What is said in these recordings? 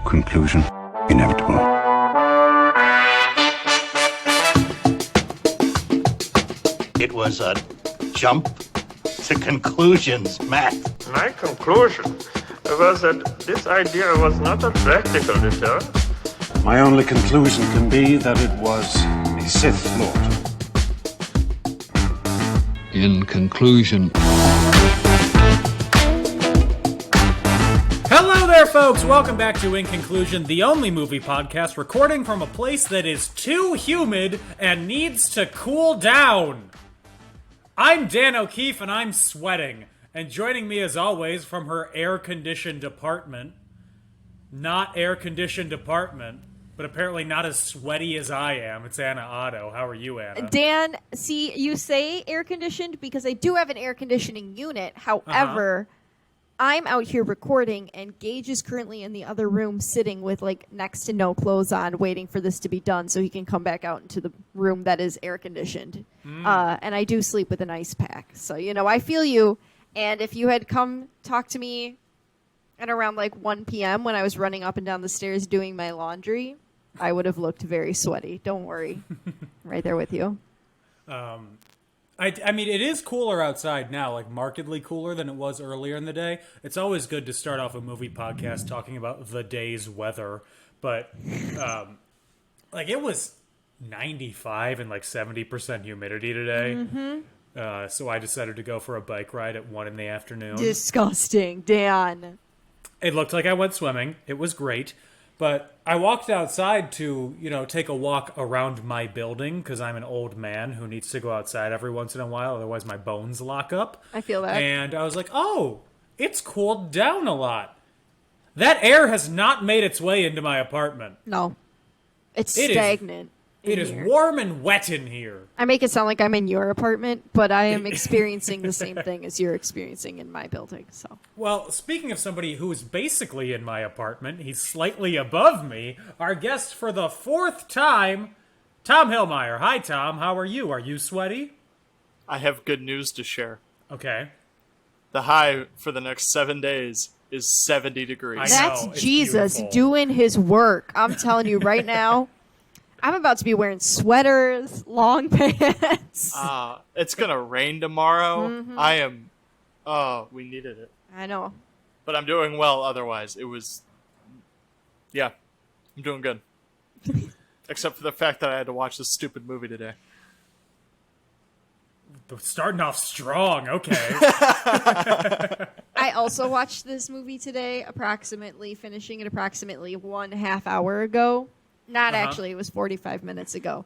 Conclusion inevitable. It was a jump to conclusions, Matt. My conclusion was that this idea was not a practical deterrent. My only conclusion can be that it was a Sith Lord. In conclusion. Hello there, folks! Welcome back to In Conclusion, the only movie podcast recording from a place that is too humid and needs to cool down. I'm Dan O'Keefe, and I'm sweating. And joining me, as always, from her air-conditioned apartment, not air-conditioned apartment, but apparently not as sweaty as I am, it's Anna Otto. How are you, Anna? Dan, see, you say air-conditioned because I do have an air conditioning unit. However, I'm out here recording, and Gage is currently in the other room sitting with, next to no clothes on, waiting for this to be done so he can come back out into the room that is air-conditioned. And I do sleep with an ice pack. So, I feel you. And if you had come talk to me at around, 1 p.m. when I was running up and down the stairs doing my laundry, I would have looked very sweaty. Don't worry. Right there with you. I mean, it is cooler outside now, markedly cooler than it was earlier in the day. It's always good to start off a movie podcast talking about the day's weather. But, it was 95 and 70% humidity today. Mm-hmm. So I decided to go for a bike ride at 1 in the afternoon. Disgusting, Dan. It looked like I went swimming. It was great. But I walked outside to, take a walk around my building because I'm an old man who needs to go outside every once in a while. Otherwise, my bones lock up. I feel that. And I was like, oh, it's cooled down a lot. That air has not made its way into my apartment. No. It's stagnant. It is warm and wet in here. I make it sound like I'm in your apartment, but I am experiencing the same thing as you're experiencing in my building. So, well, speaking of somebody who is basically in my apartment, he's slightly above me, our guest for the 4th time, Tom Hillmeyer. Hi, Tom. How are you? Are you sweaty? I have good news to share. Okay. The high for the next 7 days is 70 degrees. That's Jesus beautiful. Doing his work. I'm telling you right now. I'm about to be wearing sweaters, long pants. It's going to rain tomorrow. Mm-hmm. I am... Oh, we needed it. I know. But I'm doing well otherwise. It was... Yeah, I'm doing good. Except for the fact that I had to watch this stupid movie today. Starting off strong, okay. I also watched this movie today, finishing it approximately 1.5 hours ago. Not actually, it was 45 minutes ago.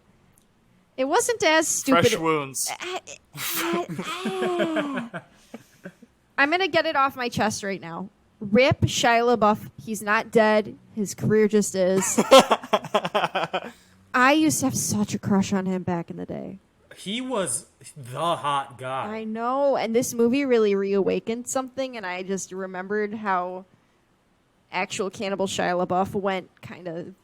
It wasn't as stupid. Fresh wounds. I'm going to get it off my chest right now. Rip Shia LaBeouf. He's not dead. His career just is. I used to have such a crush on him back in the day. He was the hot guy. I know. And this movie really reawakened something, and I just remembered how actual Cannibal Shia LaBeouf went kind of...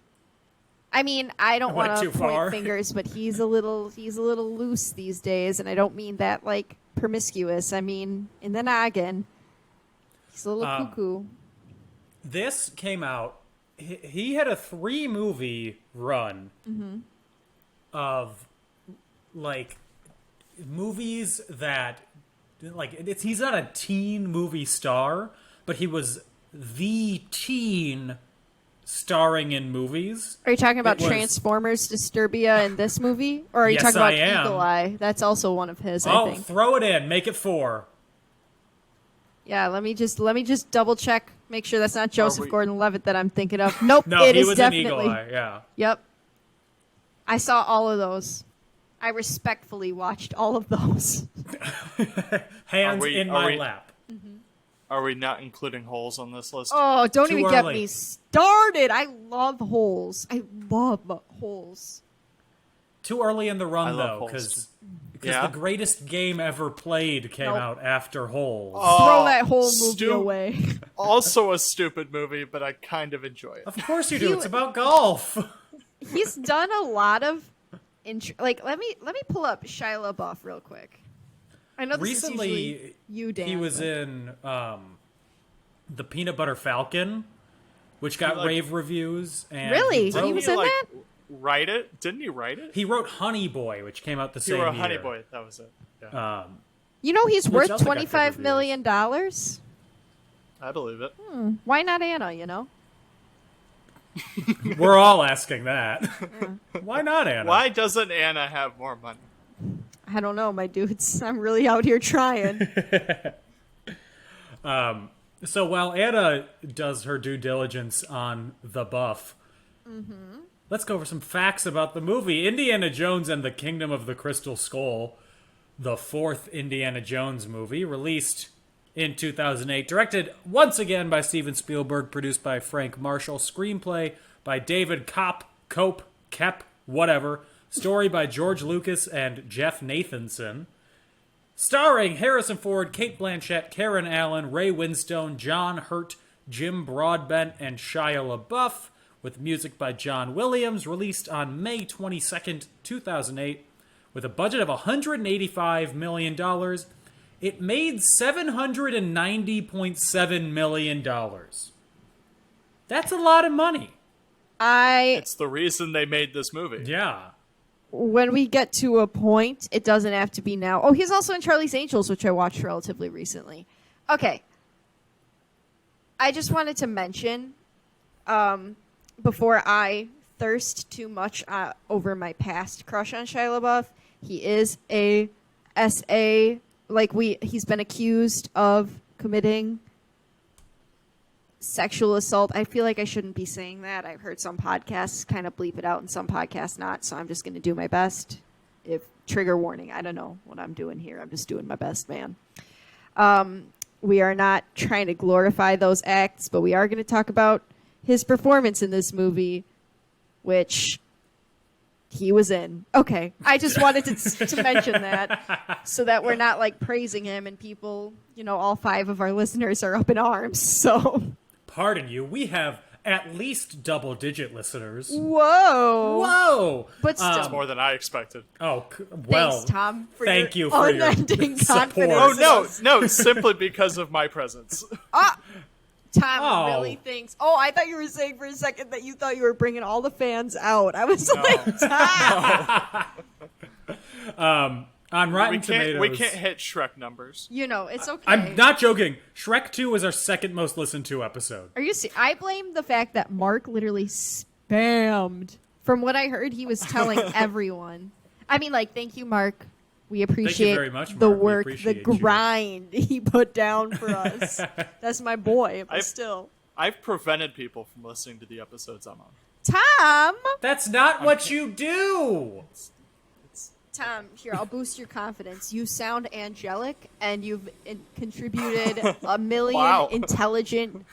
I mean, I don't want to point fingers, but he's a little loose these days, and I don't mean that promiscuous. I mean in the noggin. He's a little cuckoo. This came out. He had a 3-movie run of movies that he's not a teen movie star, but he was the teen starring in movies. Are you talking about Transformers Disturbia in this movie? Or are you talking about Eagle Eye? That's also one of his, I think. Throw it in. Make it 4. Yeah, let me just double check, make sure that's not Joseph Gordon-Levitt that I'm thinking of. Nope, no, it is definitely. Eagle Eye, yeah. Yep. I saw all of those. I respectfully watched all of those. Hands in my lap. Mm-hmm. Are we not including holes on this list? Oh, don't even get me started. I love holes. I love holes. Too early in the run, though, because the greatest game ever played came out after Holes. Throw that whole movie away. Also a stupid movie, but I kind of enjoy it. Of course you do. It's about golf. He's done a lot of... let me pull up Shia LaBeouf real quick. I know this recently, is you, Dan. He was in The Peanut Butter Falcon, which got rave reviews. And Really? He, wrote, he was in that? Write it? Didn't he write it? he wrote Honey Boy, which came out the same year. He wrote Honey Boy. That was it. Yeah. You know he's Which worth also got good $25 million? I believe it. Why not Anna, you know? We're all asking that. Why not Anna? Why doesn't Anna have more money? I don't know, my dudes. I'm really out here trying. So while Anna does her due diligence on the buff, let's go over some facts about the movie. Indiana Jones and the Kingdom of the Crystal Skull, the fourth Indiana Jones movie, released in 2008, directed once again by Steven Spielberg, produced by Frank Marshall, screenplay by David Kopp, whatever, story by George Lucas and Jeff Nathanson, starring Harrison Ford, Cate Blanchett, Karen Allen, Ray Winstone, John Hurt, Jim Broadbent, and Shia LaBeouf, with music by John Williams, released on May 22nd, 2008, with a budget of $185 million. It made $790.7 million. That's a lot of money. It's the reason they made this movie. Yeah. When we get to a point, it doesn't have to be now. Oh, he's also in Charlie's Angels, which I watched relatively recently. Okay. I just wanted to mention, before I thirst too much over my past crush on Shia LaBeouf, he is a SA. He's been accused of committing sexual assault. I feel like I shouldn't be saying that. I've heard some podcasts kind of bleep it out and some podcasts not, so I'm just going to do my best. If trigger warning, I don't know what I'm doing here. I'm just doing my best, man. We are not trying to glorify those acts, but we are going to talk about his performance in this movie, which he was in. Okay, I just wanted to mention that so that we're not praising him and people, all 5 of our listeners are up in arms. So, pardon you, we have at least double-digit listeners. Whoa! But still, that's more than I expected. Oh, well. Thanks, Tom. Thank you for your unending support. confidence. Oh no, simply because of my presence. Tom really thinks. Oh, I thought you were saying for a second that you thought you were bringing all the fans out. I was like, Tom. On Rotten Tomatoes, we can't hit Shrek numbers. It's okay. I'm not joking. Shrek 2 was our second most listened to episode. Are you? I blame the fact that Mark literally spammed. From what I heard, he was telling everyone. I mean, thank you, Mark. We appreciate very much, the Mark. work, We the appreciate grind he put down for us. That's my boy, but still. I've prevented people from listening to the episodes I'm on. Tom! That's not what you do! Tom, here, I'll boost your confidence. You sound angelic, and you've contributed a million intelligent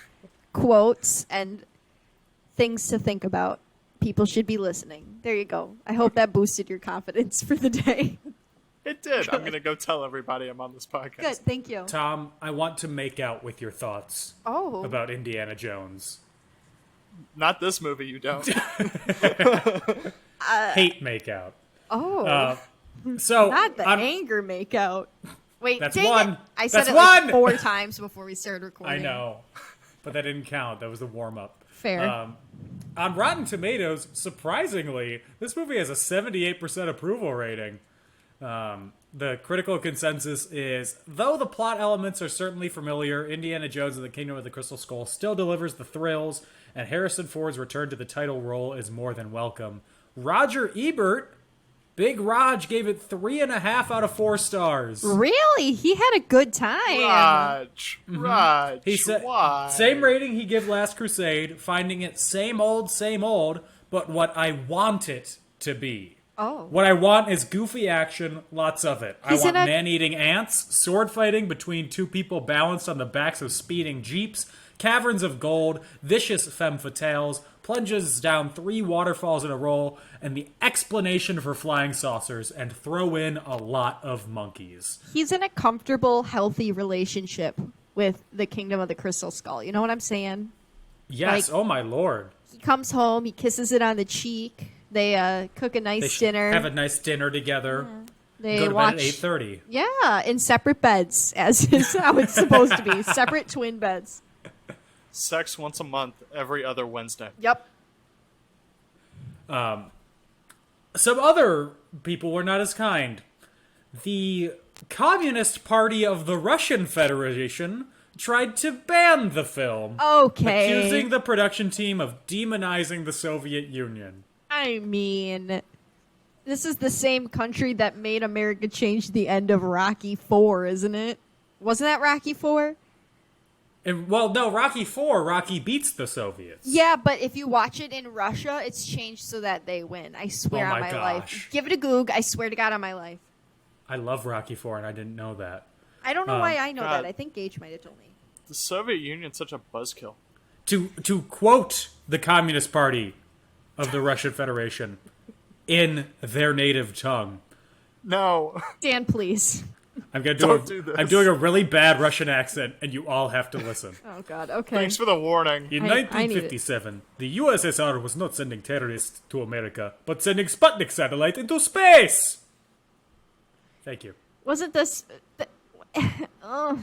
quotes and things to think about. People should be listening. There you go. I hope that boosted your confidence for the day. It did. Good. I'm going to go tell everybody I'm on this podcast. Good, thank you. Tom, I want to make out with your thoughts about Indiana Jones. Not this movie, you don't. Hate makeout. So not the anger makeout. Wait, that's dang one. It. I said that's it 4 times before we started recording. I know, but that didn't count. That was the warm-up. Fair. On Rotten Tomatoes, surprisingly, this movie has a 78% approval rating. The critical consensus is, though the plot elements are certainly familiar, Indiana Jones and the Kingdom of the Crystal Skull still delivers the thrills, and Harrison Ford's return to the title role is more than welcome. Roger Ebert, Big Raj, gave it 3.5 out of 4 stars. Really? He had a good time. Raj, he said, why? Same rating he gave Last Crusade, finding it same old, but what I want it to be. What I want is goofy action, lots of it. I want man-eating ants, sword fighting between 2 people balanced on the backs of speeding jeeps, caverns of gold, vicious femme fatales, plunges down 3 waterfalls in a row, and the explanation for flying saucers, and throw in a lot of monkeys. He's in a comfortable, healthy relationship with the Kingdom of the Crystal Skull. You know what I'm saying? Yes, oh my lord. He comes home, he kisses it on the cheek. They cook a nice dinner. Have a nice dinner together. Yeah. They go to watch, bed at 8:30. Yeah, in separate beds, as is how it's supposed to be. Separate twin beds. sex once a month, every other Wednesday. Yep. Some other people were not as kind. The Communist Party of the Russian Federation tried to ban the film, Okay. accusing the production team of demonizing the Soviet Union. I mean, this is the same country that made America change the end of Rocky 4, isn't it? Wasn't that Rocky 4? And, well, no, Rocky 4, Rocky beats the Soviets. Yeah, but if you watch it in Russia, it's changed so that they win. I swear Oh on my my gosh. life. Give it a goog. I swear to God on my life. I love Rocky 4, and I didn't know that. I don't know why I know God. that. I think Gage might have told me. The Soviet Union's such a buzzkill. To quote the Communist Party of the Russian Federation in their native tongue. No. Dan, please. I'm gonna Don't do this. I'm doing a really bad Russian accent, and you all have to listen. Oh, God. Okay. Thanks for the warning. In I need it. 1957, the USSR was not sending terrorists to America, but sending Sputnik satellite into space. Thank you. Wasn't this... oh.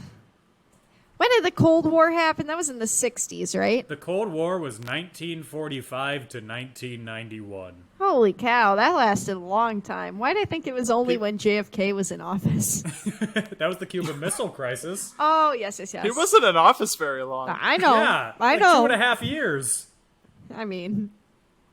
When did the Cold War happen? That was in the 60s, right? The Cold War was 1945 to 1991. Holy cow, that lasted a long time. Why did I think it was only when JFK was in office? That was the Cuban Missile Crisis. Oh, yes. He wasn't in office very long. I know. Yeah, I like know. 2.5 years. I mean...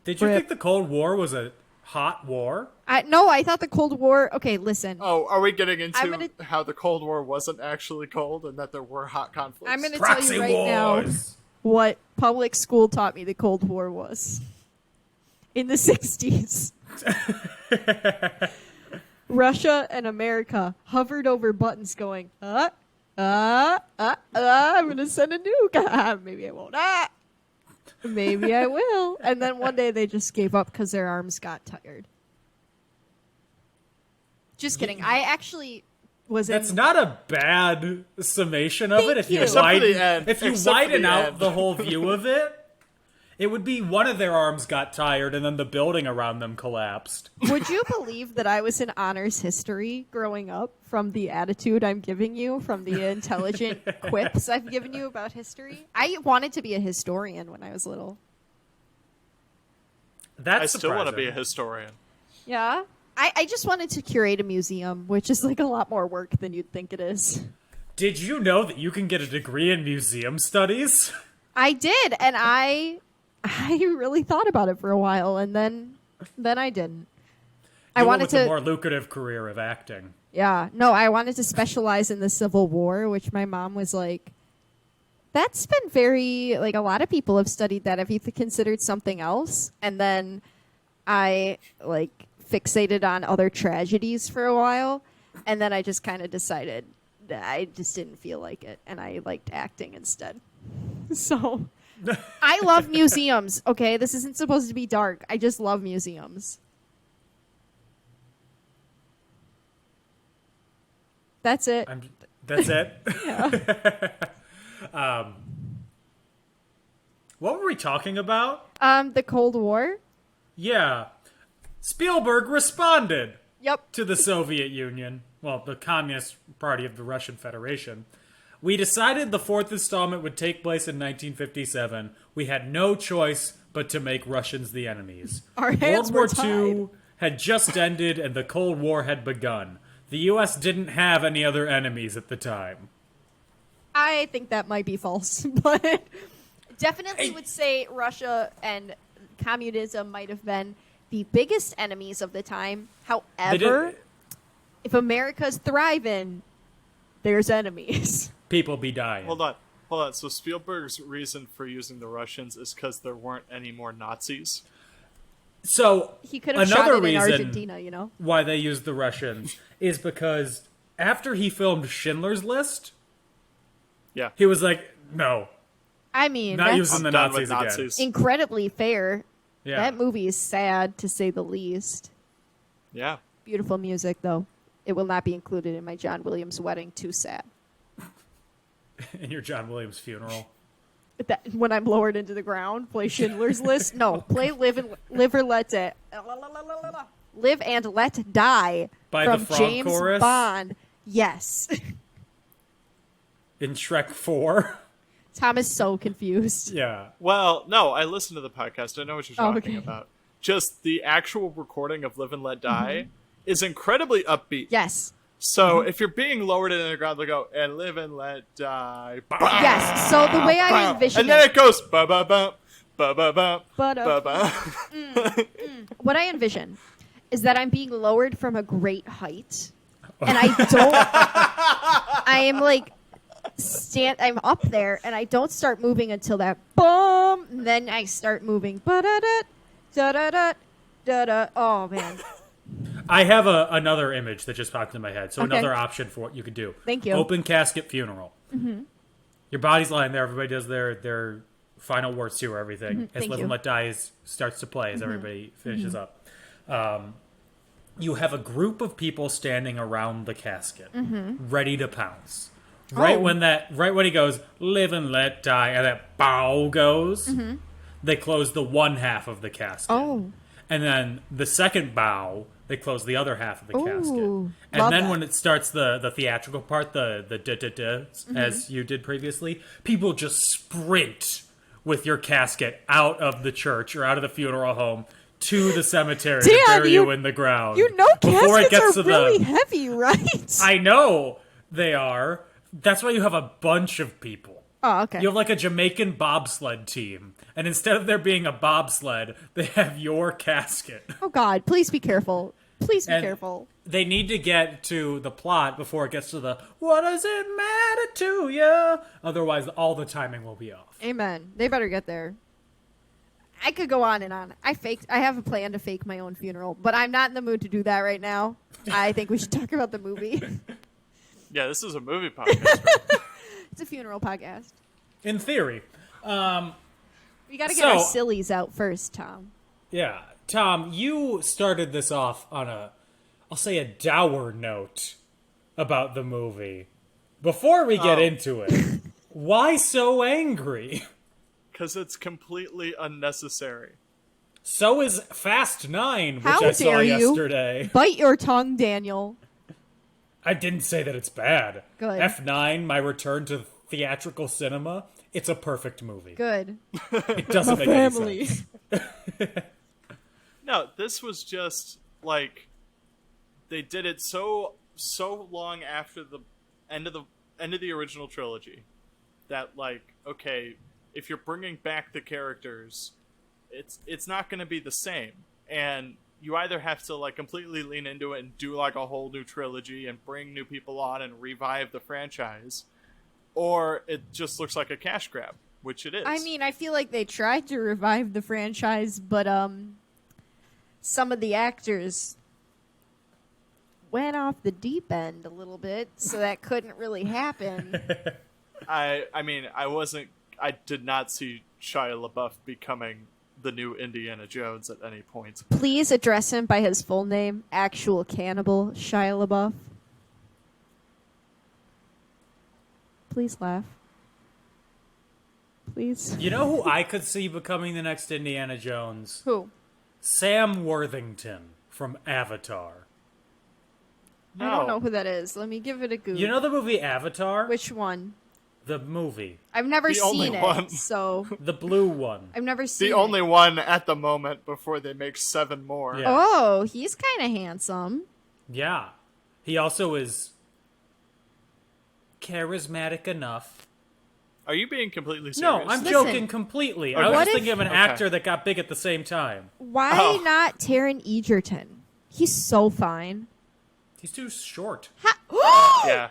Did you Rip. think the Cold War was a hot war? No, I thought the Cold War... Okay, listen. Oh, are we getting into I'm gonna- how the Cold War wasn't actually cold and that there were hot conflicts? I'm going to tell Proxy you right wars. now what public school taught me the Cold War was. In the 60s. Russia and America hovered over buttons going, I'm going to send a nuke. Maybe I won't. Maybe I will. And then one day they just gave up because their arms got tired. Just kidding. I actually was in... That's not a bad summation of it. If you Except for the widen, end. if you Except for widen the out end. the whole view of it, it would be one of their arms got tired and then the building around them collapsed. Would you believe that I was in honors history growing up from the attitude I'm giving you, from the intelligent quips I've given you about history? I wanted to be a historian when I was little. That's I still want to be a surprising. historian. Yeah? I just wanted to curate a museum, which is like a lot more work than you'd think it is. Did you know that you can get a degree in museum studies? I did, and I really thought about it for a while, and then I didn't. I You went wanted with to... the more lucrative career of acting. Yeah, no, I wanted to specialize in the Civil War, which my mom was like, that's been very, like, a lot of people have studied that. Have you considered something else? And then I, like, fixated on other tragedies for a while, and then I just kind of decided that I just didn't feel like it, and I liked acting instead. So, I love museums, okay? This isn't supposed to be dark. I just love museums. That's it. That's it? What were we talking about? The Cold War? Yeah. Spielberg responded Yep. to the Soviet Union. Well, the Communist Party of the Russian Federation. We decided the fourth installment would take place in 1957. We had no choice but to make Russians the enemies. Our hands were World War II had just ended and the Cold War had begun. The U.S. didn't have any other enemies at the time. I think that might be false, but definitely would say Russia and communism might have been the biggest enemies of the time. However, if America's thriving, there's enemies. People be dying. Hold on. So Spielberg's reason for using the Russians is because there weren't any more Nazis? So He could have another shot it in reason Argentina, you know? why they used the Russians is because after he filmed Schindler's List, Yeah. he was like, no, I mean, not that's using the I'm done Nazis with again. Nazis. incredibly fair. Yeah. That movie is sad, to say the least. Yeah. Beautiful music, though. It will not be included in my John Williams wedding. Too sad. In your John Williams funeral. When I'm lowered into the ground, play Schindler's List. No, play Live or Let It. Live and Let Die By the from Frog James Chorus? Bond. Yes. In Shrek 4. Tom is so confused. Yeah. Well, no, I listened to the podcast. I know what you're talking okay. about. Just the actual recording of Live and Let Die is incredibly upbeat. Yes. So if you're being lowered into the ground, they go, and live and let die. Yes. So the way I envision and then it goes, ba-ba-bum, ba-ba-bum, But, ba-ba. what I envision is that I'm being lowered from a great height, and I don't. I am like I'm up there, and I don't start moving until that boom. Then I start moving. Ba-da-da, da-da-da, da-da. Oh man. I have another image that just popped in my head. So Okay. another option for what you could do. Thank you. Open casket funeral. Mm-hmm. Your body's lying there. Everybody does their final words to everything. As Thank Live you. and Let Die starts to play as everybody finishes up. You have a group of people standing around the casket, ready to pounce. Right when he goes, live and let die, and that bow goes, they close the one half of the casket. Oh. And then the second bow, they close the other half of the casket. Ooh, And love then that. when it starts the theatrical part, the as you did previously, people just sprint with your casket out of the church or out of the funeral home to the cemetery to Dan, bury you in the ground. You know before it caskets gets are to really the, heavy, right? I know they are. That's why you have a bunch of people. Oh, okay. You have like a Jamaican bobsled team. And instead of there being a bobsled, they have your casket. Oh, God. Please be careful. Please be And careful. They need to get to the plot before it gets to the, what does it matter to you? Otherwise, all the timing will be off. Amen. They better get there. I could go on and on. I have a plan to fake my own funeral, but I'm not in the mood to do that right now. I think we should talk about the movie. Yeah, this is a movie podcast. Right? It's a funeral podcast. In theory. We got to get So- our sillies out first, Tom. Yeah. Tom, you started this off on I'll say a dour note about the movie. Before we get into it, why so angry? Because it's completely unnecessary. So is Fast 9, which How I saw dare you. yesterday. Bite your tongue, Daniel. I didn't say that it's bad. Good. F9, my return to theatrical cinema, it's a perfect movie. Good. It doesn't make any sense. No, this was just like they did it so long after the end of the original trilogy that, like, okay, if you're bringing back the characters, it's not going to be the same, and you either have to like completely lean into it and do like a whole new trilogy and bring new people on and revive the franchise, or it just looks like a cash grab, which it is. I mean, I feel like they tried to revive the franchise, but some of the actors went off the deep end a little bit, so that couldn't really happen. I mean, I did not see Shia LaBeouf becoming the new Indiana Jones at any point. Please address him by his full name, actual cannibal Shia LaBeouf. Please laugh. Please. You know who I could see becoming the next Indiana Jones? Who? Sam Worthington from Avatar. I don't know who that is. Let me give it a Google. You know the movie Avatar? Which one? The movie. I've never The only seen one. it, so The blue one. I've never seen The it. only one at the moment before they make 7 more. Yeah. Oh, he's kind of handsome. Yeah. He also is charismatic enough. Are you being completely serious? No, I'm Listen. joking completely. I was What just if- thinking of an Okay. actor that got big at the same time. Why Oh. not Taron Egerton? He's so fine. He's too short. Yeah.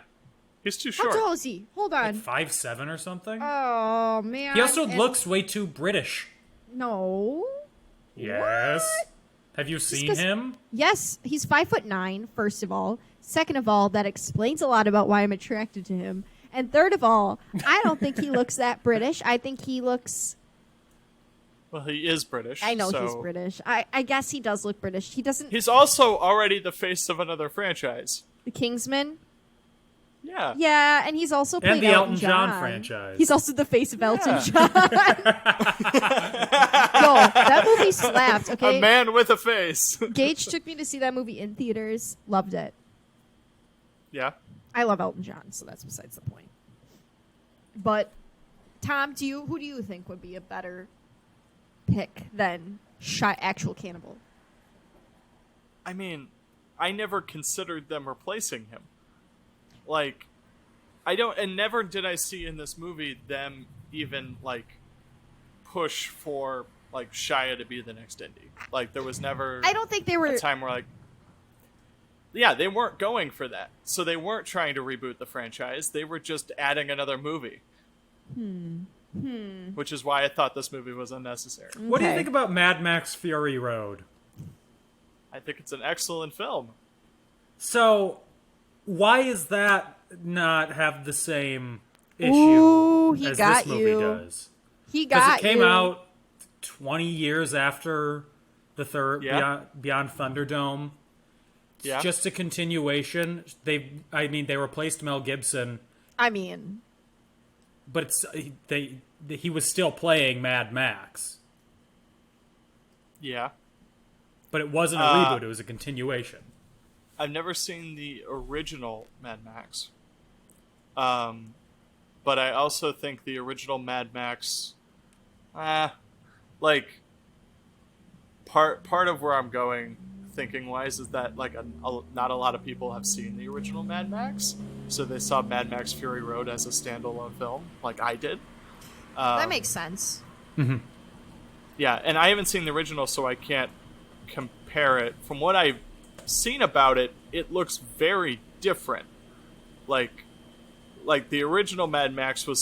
He's too How short. tall is he? Hold on. 5'7" or something? Oh man. He also And- looks way too British. No. Yes. Have you seen 'cause- him? Yes, he's 5'9", first of all. Second of all, that explains a lot about why I'm attracted to him. And third of all, I don't think he looks that British. I think he looks... Well, he is British. I know so- he's British. I guess he does look British. He doesn't... He's also already the face of another franchise. The Kingsman? Yeah. Yeah, and he's also played And the Elton John John franchise. He's also the face of Elton Yeah. John. Yo, that movie slapped, okay? A man with a face. Gage took me to see that movie in theaters. Loved it. Yeah. I love Elton John, so that's besides the point. But Tom, who do you think would be a better pick than actual Cannibal? I mean, I never considered them replacing him. Like, and never did I see in this movie them even, like, push for, like, Shia to be the next Indy. Like, there was never... I don't think they were... a time where, like... Yeah, they weren't going for that. So they weren't trying to reboot the franchise. They were just adding another movie. Which is why I thought this movie was unnecessary. Okay. What do you think about Mad Max Fury Road? I think it's an excellent film. So, why is that not have the same issue Ooh, he as got this movie you. does? He got Because it came you. out 20 years after the third Yeah. Beyond Thunderdome. It's Yeah. just a continuation. They replaced Mel Gibson, I mean, but he was still playing Mad Max. Yeah. But it wasn't a reboot, it was a continuation. I've never seen the original Mad Max. But I also think the original Mad Max, like, part of where I'm going thinking wise is that, like, not a lot of people have seen the original Mad Max, so they saw Mad Max Fury Road as a standalone film, like I did. that makes sense. Yeah, and I haven't seen the original, so I can't compare it. From what I've seen about it, it looks very different. Like the original Mad Max didn't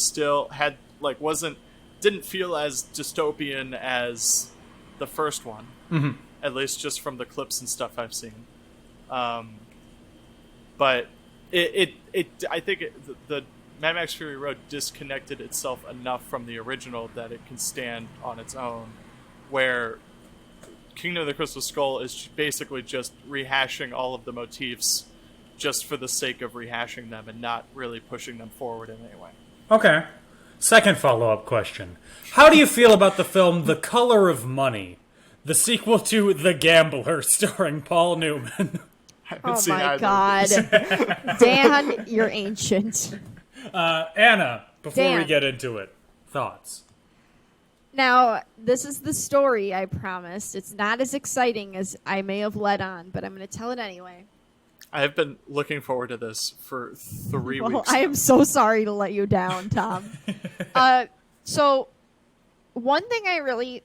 feel as dystopian as the first one. At least just from the clips and stuff I've seen. But I think the Mad Max Fury Road disconnected itself enough from the original that it can stand on its own, where Kingdom of the Crystal Skull is basically just rehashing all of the motifs just for the sake of rehashing them and not really pushing them forward in any way. Okay. Second follow-up question. How do you feel about the film The Color of Money, the sequel to The Gambler starring Paul Newman? Oh my god. Dan, you're ancient. Anna, before we Dan. get into it, thoughts? Now, this is the story I promised. It's not as exciting as I may have led on, but I'm going to tell it anyway. I have been looking forward to this for 3 Well, weeks. I am so sorry to let you down, Tom. So, one thing I really,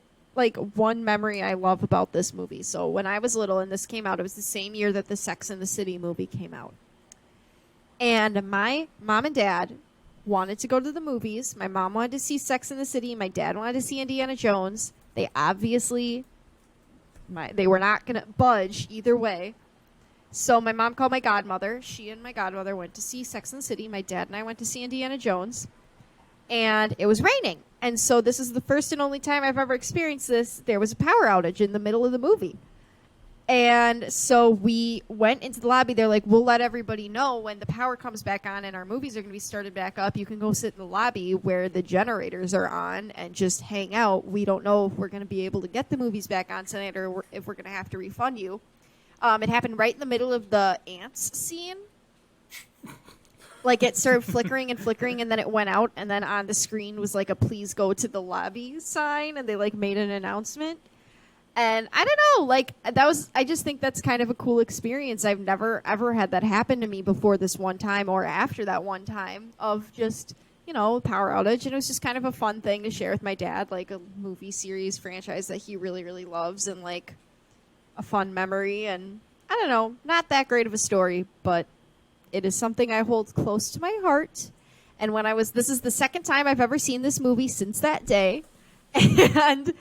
one memory I love about this movie. So, when I was little and this came out, it was the same year that the Sex and the City movie came out. And my mom and dad wanted to go to the movies. My mom wanted to see Sex and the City. My dad wanted to see Indiana Jones. They obviously, they were not going to budge either way. So my mom called my godmother. She and my godmother went to see Sex and the City. My dad and I went to see Indiana Jones. And it was raining. And so this is the first and only time I've ever experienced this. There was a power outage in the middle of the movie. And so we went into the lobby. They're like, we'll let everybody know when the power comes back on and our movies are going to be started back up. You can go sit in the lobby where the generators are on and just hang out. We don't know if we're going to be able to get the movies back on tonight or if we're going to have to refund you. It happened right in the middle of the ants scene. Like, it started flickering and flickering, and then it went out, and then on the screen was like a please go to the lobby sign, and they made an announcement. And I don't know, I just think that's kind of a cool experience. I've never ever had that happen to me before this one time or after that one time of just, power outage. And it was just kind of a fun thing to share with my dad, like a movie series franchise that he really, really loves, and a fun memory. And I don't know, not that great of a story, but it is something I hold close to my heart. And this is the second time I've ever seen this movie since that day. And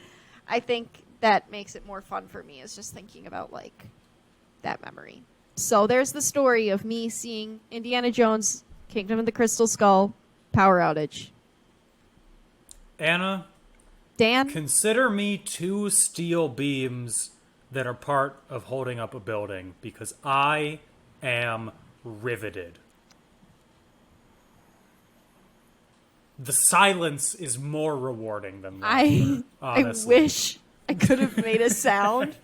I think that makes it more fun for me, is just thinking about that memory. So there's the story of me seeing Indiana Jones, Kingdom of the Crystal Skull, power outage. Anna? Dan? Consider me 2 steel beams that are part of holding up a building, because I am riveted. The silence is more rewarding than laughter, I honestly. wish I could have made a sound.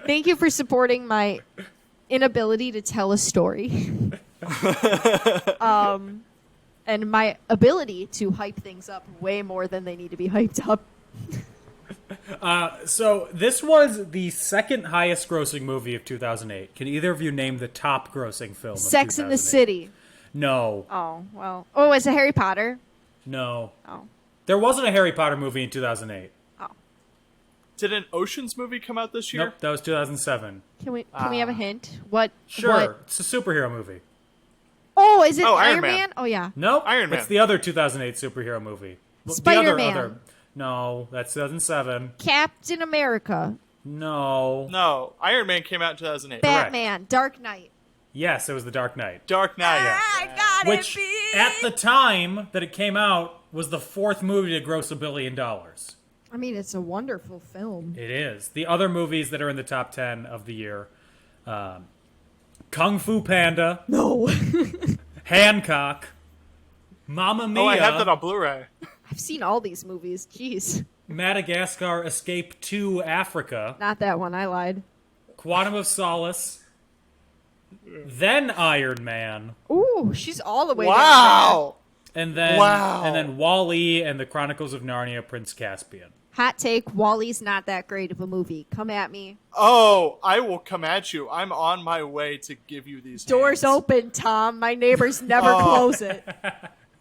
Thank you for supporting my inability to tell a story. and my ability to hype things up way more than they need to be hyped up. So this was the second highest grossing movie of 2008. Can either of you name the top grossing film of Sex in the 2008? City. No. Oh, well. Oh, is it Harry Potter? No. Oh. There wasn't a Harry Potter movie in 2008. Oh. Did an Ocean's movie come out this year? Nope, that was 2007. Can we have a hint? What? Sure, What? it's a superhero movie. Oh, is it Oh, Iron Iron Man. Man? Oh, yeah. Nope, Iron Man. It's the other 2008 superhero movie. The Spider-Man. No, that's 2007. Captain America. No. No, Iron Man came out in 2008. Batman. Dark Knight. Yes, it was The Dark Knight. Dark Knight. I got Which, it, at the time that it came out, was the fourth movie to gross $1 billion. I mean, it's a wonderful film. It is. The other movies that are in the top 10 of the year, Kung Fu Panda, No. Hancock, Mamma Mia, Oh, I have that on Blu-ray. I've seen all these movies. Jeez. Madagascar Escape to Africa, Not that one. I lied. Quantum of Solace, then Iron Man, Ooh, she's all the way down Wow. and then Wow. and then Wall-E and the Chronicles of Narnia, Prince Caspian. there. Hot take, Wall-E's not that great of a movie. Come at me. Oh, I will come at you. I'm on my way to give you these Doors hands. open, Tom. My neighbors never Oh. close it.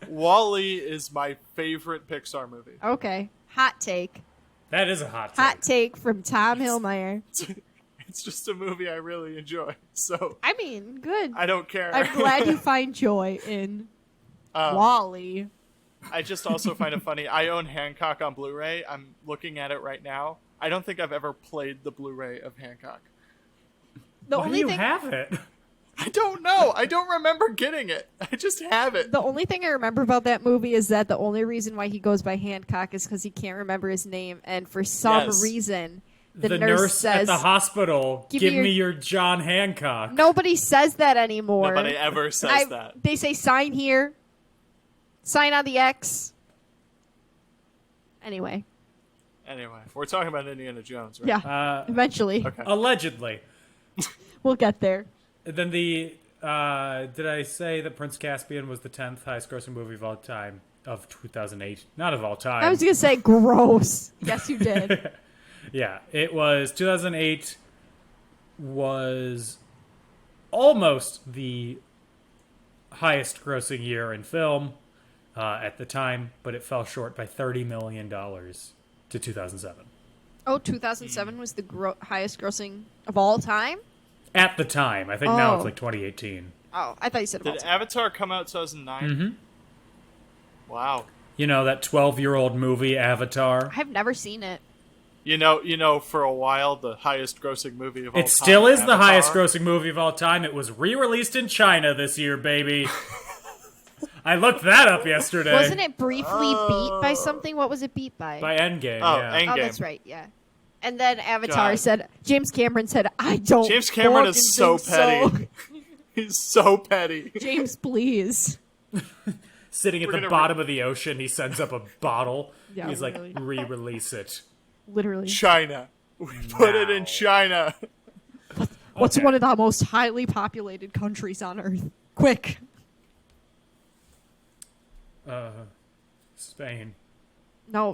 Wall-E is my favorite Pixar movie. Okay. Hot take. That is a hot take. Hot take from Tom Hillmeyer. It's just a movie I really enjoy, so I mean, good. I don't care. I'm glad you find joy in Wall-E. I just also find it funny. I own Hancock on Blu-ray. I'm looking at it right now. I don't think I've ever played the Blu-ray of Hancock. The Why do only you thing have it? I don't know. I don't remember getting it. I just have it. the only thing I remember about that movie is that the only reason why he goes by Hancock is because he can't remember his name, and for some Yes. reason the The nurse nurse says at the hospital, "Give give me me your-" your John Hancock. Nobody says that anymore. Nobody ever says that. They say sign here, sign on the X. Anyway, Anyway, we're talking about Indiana Jones, right? yeah. Eventually, Okay. Allegedly. we'll get there. Then the did I say that Prince Caspian was the 10th highest grossing movie of all time of 2008? Not of all time. I was gonna say gross. Yes, you did. Yeah, it was 2008 was almost the highest grossing year in film at the time, but it fell short by $30 million to 2007. Oh, 2007 was the highest grossing of all time? At the time. I think now Oh. it's like 2018. Oh, I thought you said of all Did time. Avatar come out 2009? Mm-hmm. Wow. You know, that 12-year-old movie, Avatar. I've never seen it. You know, for a while, the highest grossing movie of all time. It still is the Avatar. highest grossing movie of all time. It was re-released in China this year, baby. I looked that up yesterday. Wasn't it briefly beat by something? What was it beat by? By Endgame, Oh, yeah. Endgame. Oh, that's right, yeah. And then Avatar God. said, James Cameron said, I don't James Cameron fucking is so think so." petty. He's so petty. James, please. Sitting at We're the gonna bottom of the ocean, he sends up a bottle. Yeah, He's literally. like, re-release it. Literally. China. We put it in Now. China. What's Okay. one of the most highly populated countries on Earth? Quick. Spain. No.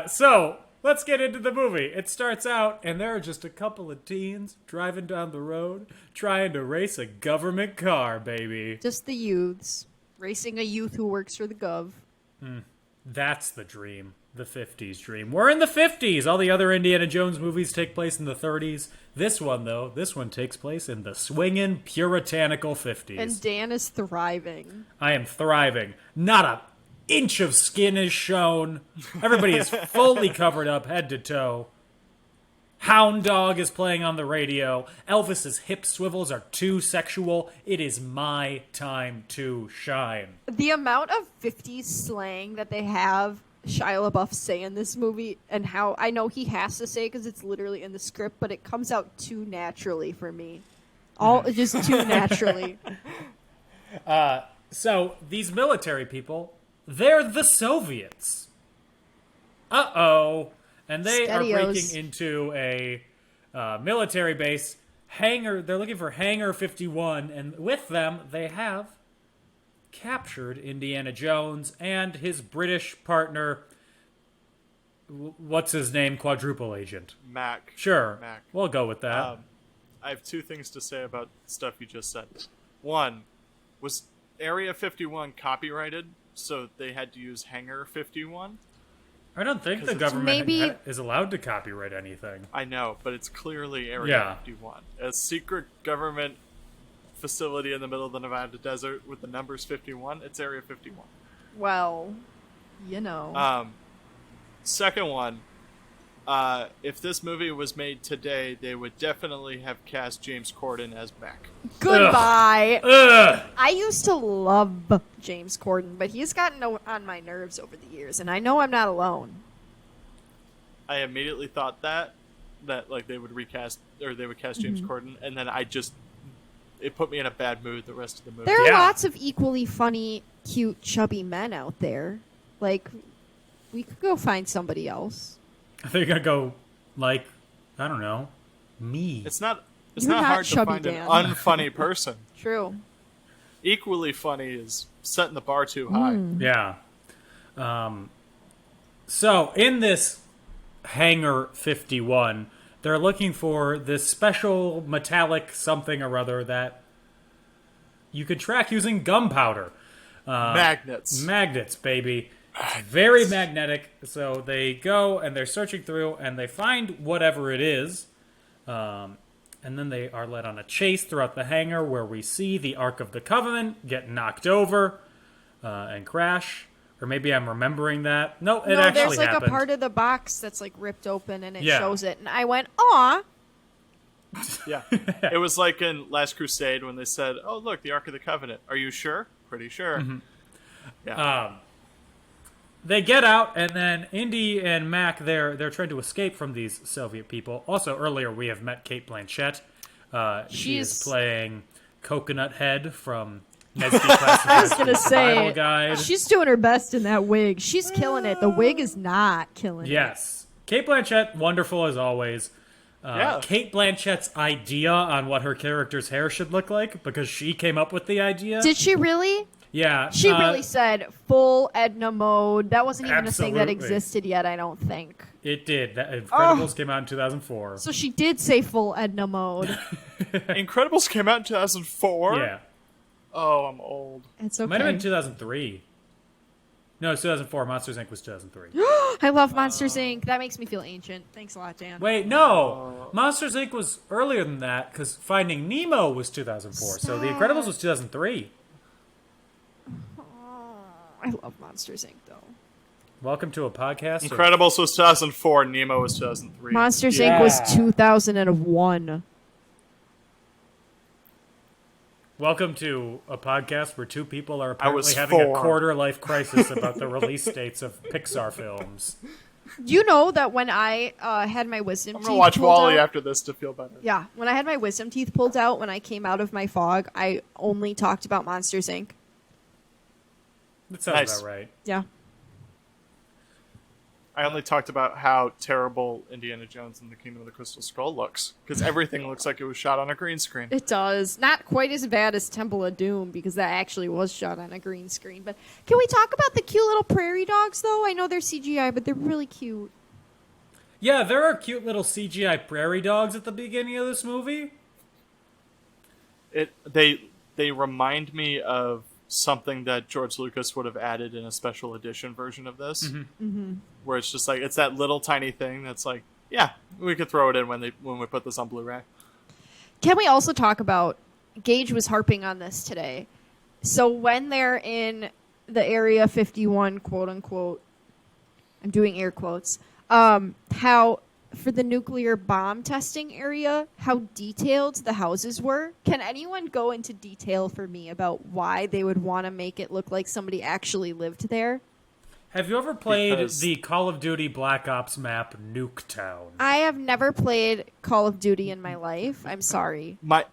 So, let's get into the movie. It starts out, and there are just a couple of teens driving down the road, trying to race a government car, baby. Just the youths. Racing a youth who works for the Gov. That's the dream. The 50s dream. We're in the 50s. All the other Indiana Jones movies take place in the 30s. This one, though, takes place in the swinging, puritanical 50s. And Dan is thriving. I am thriving. Not a inch of skin is shown. Everybody is fully covered up head to toe. Hound Dog is playing on the radio. Elvis's hip swivels are too sexual. It is my time to shine. The amount of 50s slang that they have Shia LaBeouf say in this movie, and how I know he has to say because it's literally in the script, but it comes out too naturally for me. Just too naturally. So, these military people, they're the Soviets. Uh-oh. And they are Steadios. breaking into a military base, They're looking for Hangar 51, and with them they have captured Indiana Jones and his British partner. What's his name? Quadruple agent. Mac. Sure. Mac. We'll go with that. I have two things to say about stuff you just said. One, was Area 51 copyrighted, so they had to use Hangar 51? I don't think the government is allowed to copyright anything. I know, but it's clearly Area 51. A secret government facility in the middle of the Nevada desert with the numbers 51, it's Area 51. Well, you know. Second one, if this movie was made today, they would definitely have cast James Corden as Mac. Goodbye. Ugh. I used to love James Corden, but he's gotten on my nerves over the years, and I know I'm not alone. I immediately thought that like they would recast or they would cast James Corden, and then it put me in a bad mood the rest of the movie. There are lots of equally funny, cute, chubby men out there. Like, we could go find somebody else. I think I'd go, like, I don't know, me. It's not You're not hard to chubby, find Dan. an unfunny person. True. Equally funny is setting the bar too high. Yeah. So, in this Hangar 51, they're looking for this special metallic something or other that you could track using gunpowder. Magnets. Magnets, baby. It's very magnetic. So they go and they're searching through and they find whatever it is. And then they are led on a chase throughout the hangar where we see the Ark of the Covenant get knocked over and crash. Or maybe I'm remembering that. No, it actually there's like happened. a part of the box that's like ripped open and it shows it. And I went, aw. Yeah. It was like in Last Crusade when they said, oh, look, the Ark of the Covenant. Are you sure? Pretty sure. Yeah. They get out, and then Indy and Mac, they're trying to escape from these Soviet people. Also, earlier we have met Cate Blanchett. She is playing Coconut Head from Nesby Classified I was going to Survival say, Guide. she's doing her best in that wig. She's killing it. The wig is not killing it. Yes. Cate Blanchett, wonderful as always. Cate Blanchett's idea on what her character's hair should look like, because she came up with the idea. Did she really? Yeah. She really said full Edna mode. That wasn't even a thing that Absolutely. existed yet, I don't think. It did. Incredibles came out in 2004. So she did say full Edna mode. Incredibles came out in 2004? Yeah. Oh, I'm old. It's okay. Might have been 2003. No, it's 2004. Monsters, Inc. was 2003. I love Monsters, Inc. That makes me feel ancient. Thanks a lot, Dan. Wait, no. Monsters, Inc. was earlier than that, because Finding Nemo was 2004. So The Incredibles was 2003. I love Monsters, Inc., though. Welcome to a podcast. Incredibles was 2004, Nemo was 2003. Monsters, Inc. was 2001. Welcome to a podcast where two people are apparently was having a 4. quarter-life crisis about the release dates of Pixar films. You know that when I had my wisdom I'm teeth going to watch pulled Wall-E out, after this to feel better. Yeah, when I had my wisdom teeth pulled out, when I came out of my fog, I only talked about Monsters, Inc. That sounds Nice. about right. Yeah. I only talked about how terrible Indiana Jones and the Kingdom of the Crystal Skull looks, because everything looks like it was shot on a green screen. It does. Not quite as bad as Temple of Doom, because that actually was shot on a green screen. But can we talk about the cute little prairie dogs, though? I know they're CGI, but they're really cute. Yeah, there are cute little CGI prairie dogs at the beginning of this movie. They remind me of something that George Lucas would have added in a special edition version of this, where it's just like it's that little tiny thing that's like, yeah, we could throw it in when we put this on Blu-ray. Can we also talk about, Gage was harping on this today, so when they're in the Area 51, quote-unquote, I'm doing air quotes, how for the nuclear bomb testing area, how detailed the houses were. Can anyone go into detail for me about why they would want to make it look like somebody actually lived there? Have you ever played the Call of Duty Black Ops map Nuketown? I have never played Call of Duty in my life. I'm sorry. My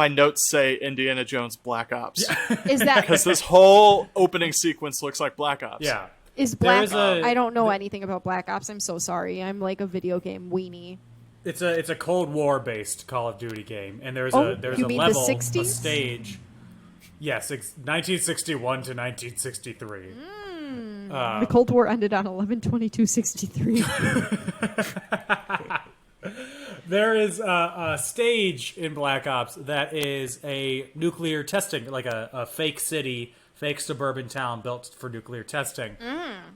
notes say Indiana Jones Black Ops. Is that Because this whole opening sequence looks like Black Ops. Yeah. is Black? I don't know anything about Black Ops. I'm so sorry. I'm like a video game weenie. It's a Cold War based Call of Duty game, and there's Oh, a you mean the level, 60s? a stage. Yes, 1961 to 1963. The Cold War ended on 11/22/63. There is a stage in Black Ops that is a nuclear testing, like a fake city, fake suburban town built for nuclear testing.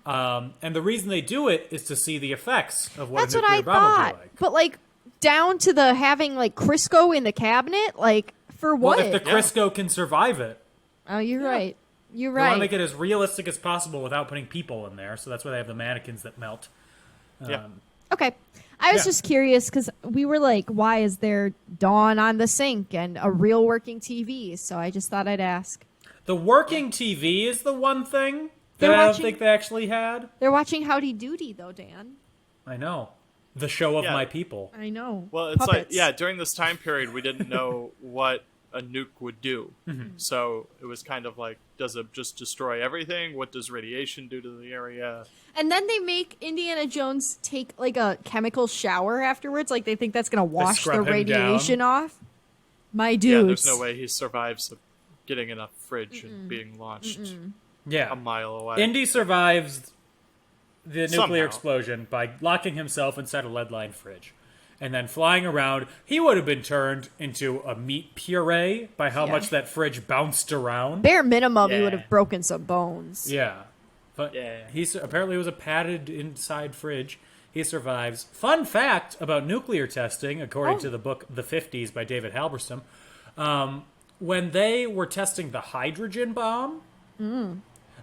And the reason they do it is to see the effects of what That's a what I nuclear bomb would thought. be like. But like down to the having like Crisco in the cabinet, like for what? Well, if the Crisco can survive it, Oh, you're right. You're they want to right. make it as realistic as possible without putting people in there. So that's why they have the mannequins that melt. Okay. I was Yeah. just curious because we were like, why is there Dawn on the sink and a real working TV? So I just thought I'd ask. The working TV is the one thing that They're I don't watching- think they actually had. They're watching Howdy Doody, though, Dan. I know. The show of Yeah. my people. I know. Well, it's Puppets. during this time period, we didn't know what a nuke would do. So it was kind of like, does it just destroy everything? What does radiation do to the area? And then they make Indiana Jones take like a chemical shower afterwards. Like they think that's going to wash the scrub him radiation off. My Yeah, dudes. there's no way he survives getting in a fridge and being launched Yeah. a mile away. Indy survives the nuclear Somehow. explosion by locking himself inside a lead-lined fridge. And then flying around, he would have been turned into a meat puree by how Yeah. much that fridge bounced around. Bare minimum, he Yeah. would have broken some bones. Yeah. But Yeah. apparently it was a padded inside fridge. He survives. Fun fact about nuclear testing, according to the book The 50s by David Halberstam, when they were testing the hydrogen bomb,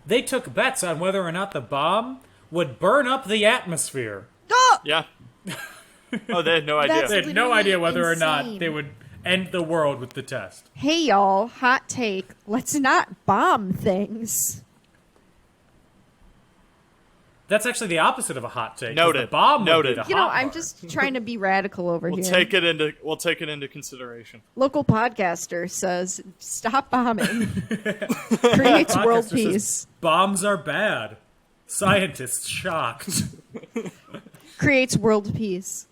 they took bets on whether or not the bomb would burn up the atmosphere. Oh! Yeah. Oh, they had no idea. That's- They had no literally idea whether or not insane. they would end the world with the test. Hey, y'all, hot take. Let's not bomb things. That's actually the opposite of a hot take. 'cause Noted. The bomb would Noted. be the You know, hot I'm part. just trying to be radical over We'll here. take it into consideration. Local podcaster says, stop bombing. Creates world Podcaster says, peace. bombs are bad. Scientists shocked. Creates world peace.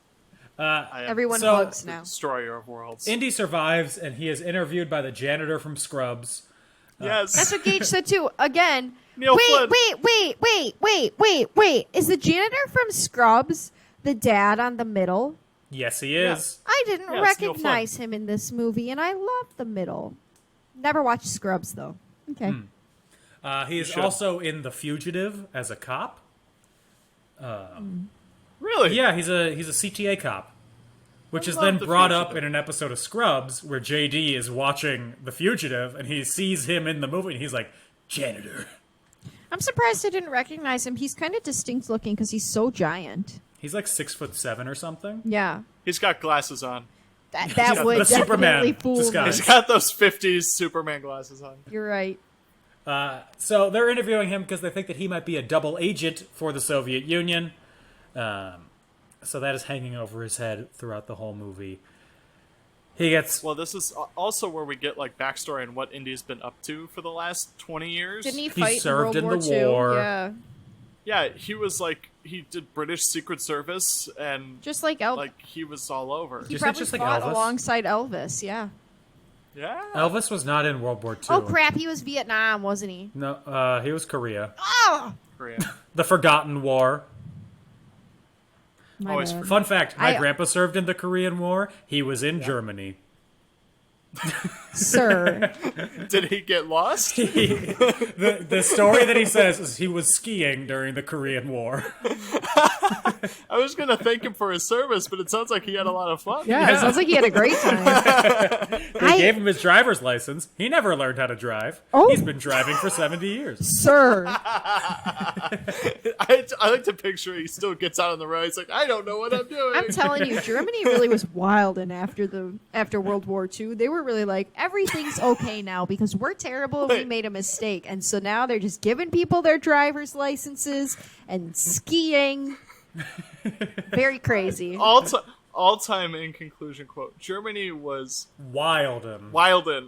I am Everyone so- hugs now. destroyer of worlds. Indy survives, and he is interviewed by the janitor from Scrubs. Yes. That's what Gage said too. Again, Neil Flynn. wait. Is the janitor from Scrubs the dad on the middle? Yes, he is. I didn't Yeah, it's Neil recognize him in this movie, and I love the middle. Never watched Scrubs though. Okay. He is should. also in The Fugitive as a cop. Really? Yeah, he's a CTA cop, which is love then The brought up Fugitive. in an episode of Scrubs where JD is watching The Fugitive and he sees him in the movie and he's like, janitor. I'm surprised I didn't recognize him. He's kind of distinct looking because he's so giant. He's like 6'7" or something. Yeah. He's got glasses on. That would the Superman definitely fool disguise. He's got those 50s Superman glasses on. me. You're right. So they're interviewing him because they think that he might be a double agent for the Soviet Union. So that is hanging over his head throughout the whole movie. He gets... Well, this is also where we get like backstory on what Indy's been up to for the last 20 years. Didn't he fight served in in World the War II? war. Yeah. Yeah, he was like he did British Secret Service and Just like Elvis. like he was all over. He Just- probably just like fought Elvis? alongside Elvis, yeah. Yeah. Elvis was not in World War II. Oh, crap. He was Vietnam, wasn't he? No, he was Korea. Oh! Korea. The Forgotten War. My Always bad. Fun fact, my I- grandpa served in the Korean War. He was in Germany. Sir. Did he get lost? The story that he says is he was skiing during the Korean War. I was gonna thank him for his service, but it sounds like he had a lot of fun. Yeah, it sounds like he had a great time. They gave him his driver's license. He never learned how to drive. Oh. He's been driving for 70 years. Sir. I like to picture he still gets out on the road. He's like, I don't know what I'm doing. I'm telling you, Germany really was wild, and after World War II, they were really like, everything's okay now because we're terrible and we made a mistake. And so now they're just giving people their driver's licenses and skiing. Very crazy. all time in conclusion quote. Germany was Wildin'. wildin'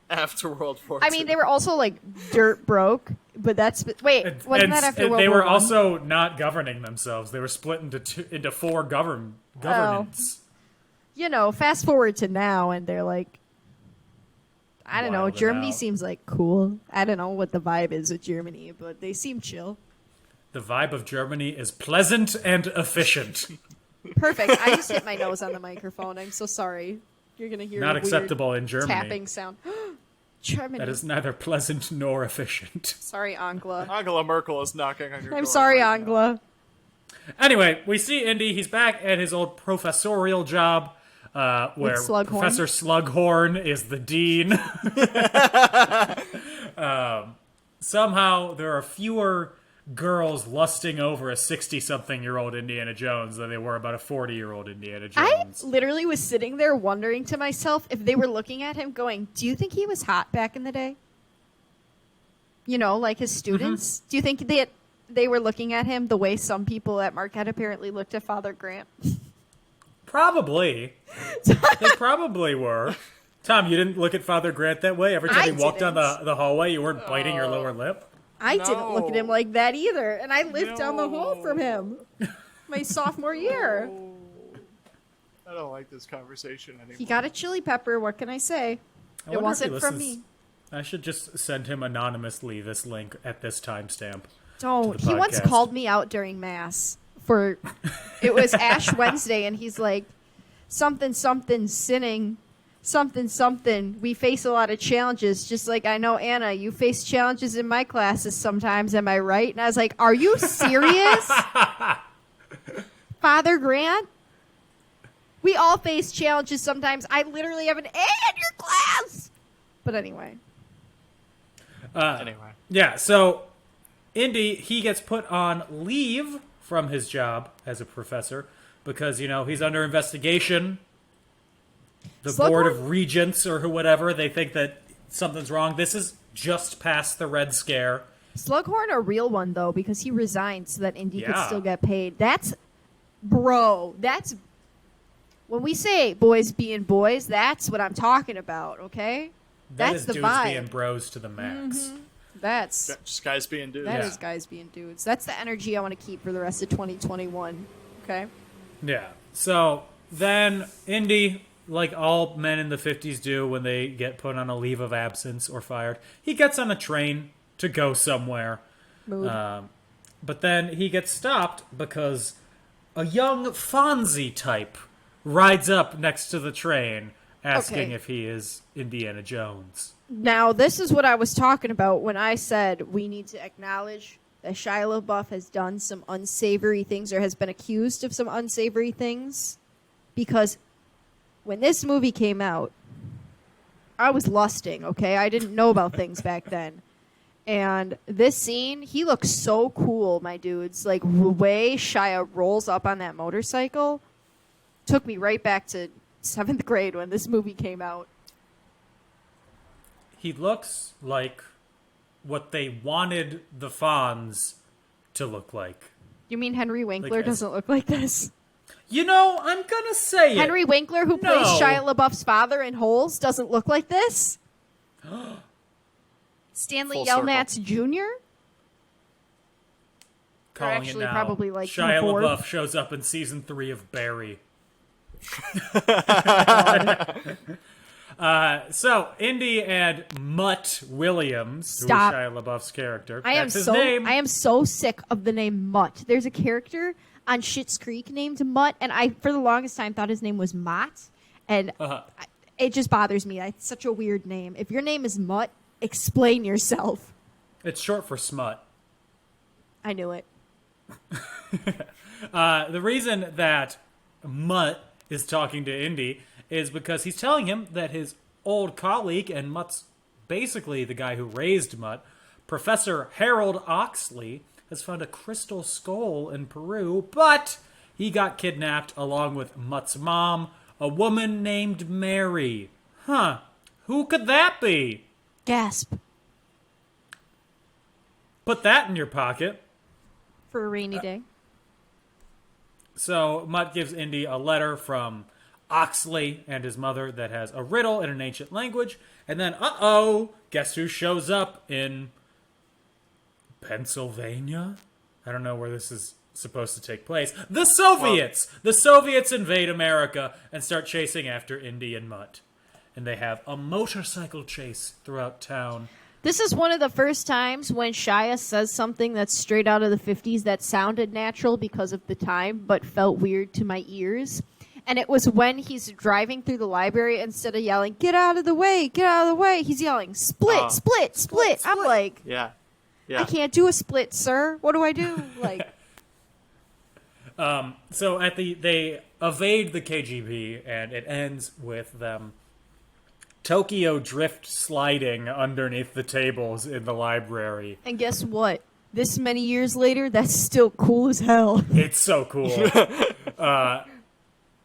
after World War II. I mean, they were also like dirt broke But that's wait, wasn't that after World they War were I? also not governing themselves. They were split into four governments. You know, fast forward to now, and they're like, I don't know. Wild Germany out. seems like cool. I don't know what the vibe is with Germany, but they seem chill. The vibe of Germany is pleasant and efficient. Perfect. I just hit my nose on the microphone. I'm so sorry. You're gonna hear Not a weird acceptable in Germany. tapping sound. Germany. That is neither pleasant nor efficient. Sorry, Angela. Angela Merkel is knocking on your door. I'm sorry, right Angela. Anyway, we see Indy. He's back at his old professorial job, where Slughorn. Professor Slughorn is the dean. Somehow, there are fewer girls lusting over a 60-something-year-old Indiana Jones than they were about a 40-year-old Indiana I Jones. literally was sitting there wondering to myself if they were looking at him going, do you think he was hot back in the day? You know, like his students? Do you think they were looking at him the way some people at Marquette apparently looked at Father Grant? Probably. They probably were. Tom, you didn't look at Father Grant that way? Every time I he walked down didn't. the hallway, you weren't biting your lower lip? I didn't look at him No. like that either, and I lived down the hall from him my sophomore year. I don't like this conversation anymore. He got a chili pepper, what can I say? I It wonder if he wasn't from listens- me. I should just send him anonymously this link at this timestamp. Don't. to the He once podcast. called me out during Mass for, it was Ash Wednesday, and he's like, something, something, sinning, something, something. We face a lot of challenges, just like I know, Anna, you face challenges in my classes sometimes, am I right? And I was like, are you serious? Father Grant? We all face challenges sometimes. I literally have an A in your class. But anyway. Anyway. Yeah, so Indy, he gets put on leave from his job as a professor because, you know, he's under investigation. The Slughorn? Board of Regents or whatever, they think that something's wrong. This is just past the Red Scare. Slughorn a real one, though, because he resigned so that Indy could Yeah. still get paid. That's, bro, that's, when we say boys being boys, that's what I'm talking about, okay? That That's is the dudes vibe. being bros to the max. That's, Just guys being dudes. that Yeah. is guys being dudes. That's the energy I want to keep for the rest of 2021, okay? Yeah. So then Indy, like all men in the 50s do when they get put on a leave of absence or fired, he gets on a train to go somewhere. Mood. But then he gets stopped because a young Fonzie type rides up next to the train asking Okay. if he is Indiana Jones. Now, this is what I was talking about when I said we need to acknowledge that Shia LaBeouf has done some unsavory things or has been accused of some unsavory things. Because when this movie came out, I was lusting, okay? I didn't know about things back then. And this scene, he looks so cool, my dudes. Like, the way Shia rolls up on that motorcycle took me right back to 7th grade when this movie came out. He looks like what they wanted the Fonz to look like. You mean Henry Winkler Like, doesn't look like this? You know, I'm gonna say it. Henry Winkler, who plays No. Shia LaBeouf's father in Holes, doesn't look like this? Stanley Full circle. Yelnats Jr.? Calling actually it now. probably, like, Shia before. LaBeouf shows up in season 3 of Barry. So Indy and Mutt Williams, Stop. who is Shia LaBeouf's character, I am that's his so name. I am so sick of the name Mutt. There's a character on Schitt's Creek named Mutt, and I for the longest time thought his name was Mott, and it just bothers me. It's such a weird name. If your name is Mutt, explain yourself. It's short for smut. I knew it. The reason that Mutt is talking to Indy is because he's telling him that his old colleague, and Mutt's basically the guy who raised Mutt, Professor Harold Oxley, has found a crystal skull in Peru, but he got kidnapped along with Mutt's mom, a woman named Mary. Huh. Who could that be? Gasp. Put that in your pocket. For a rainy day. So Mutt gives Indy a letter from Oxley and his mother that has a riddle in an ancient language. And then, guess who shows up in Pennsylvania? I don't know where this is supposed to take place. The Soviets! The Soviets invade America and start chasing after Indy and Mutt. And they have a motorcycle chase throughout town. This is one of the first times when Shia says something that's straight out of the 50s that sounded natural because of the time, but felt weird to my ears. And it was when he's driving through the library, instead of yelling, "Get out of the way, get out of the way," he's yelling, "Split, split, split." I'm like, Yeah. I can't do a split, sir. What do I do? Like, So they evade the KGB, and it ends with them Tokyo drift sliding underneath the tables in the library. and guess what? This many years later, that's still cool as hell. It's so cool.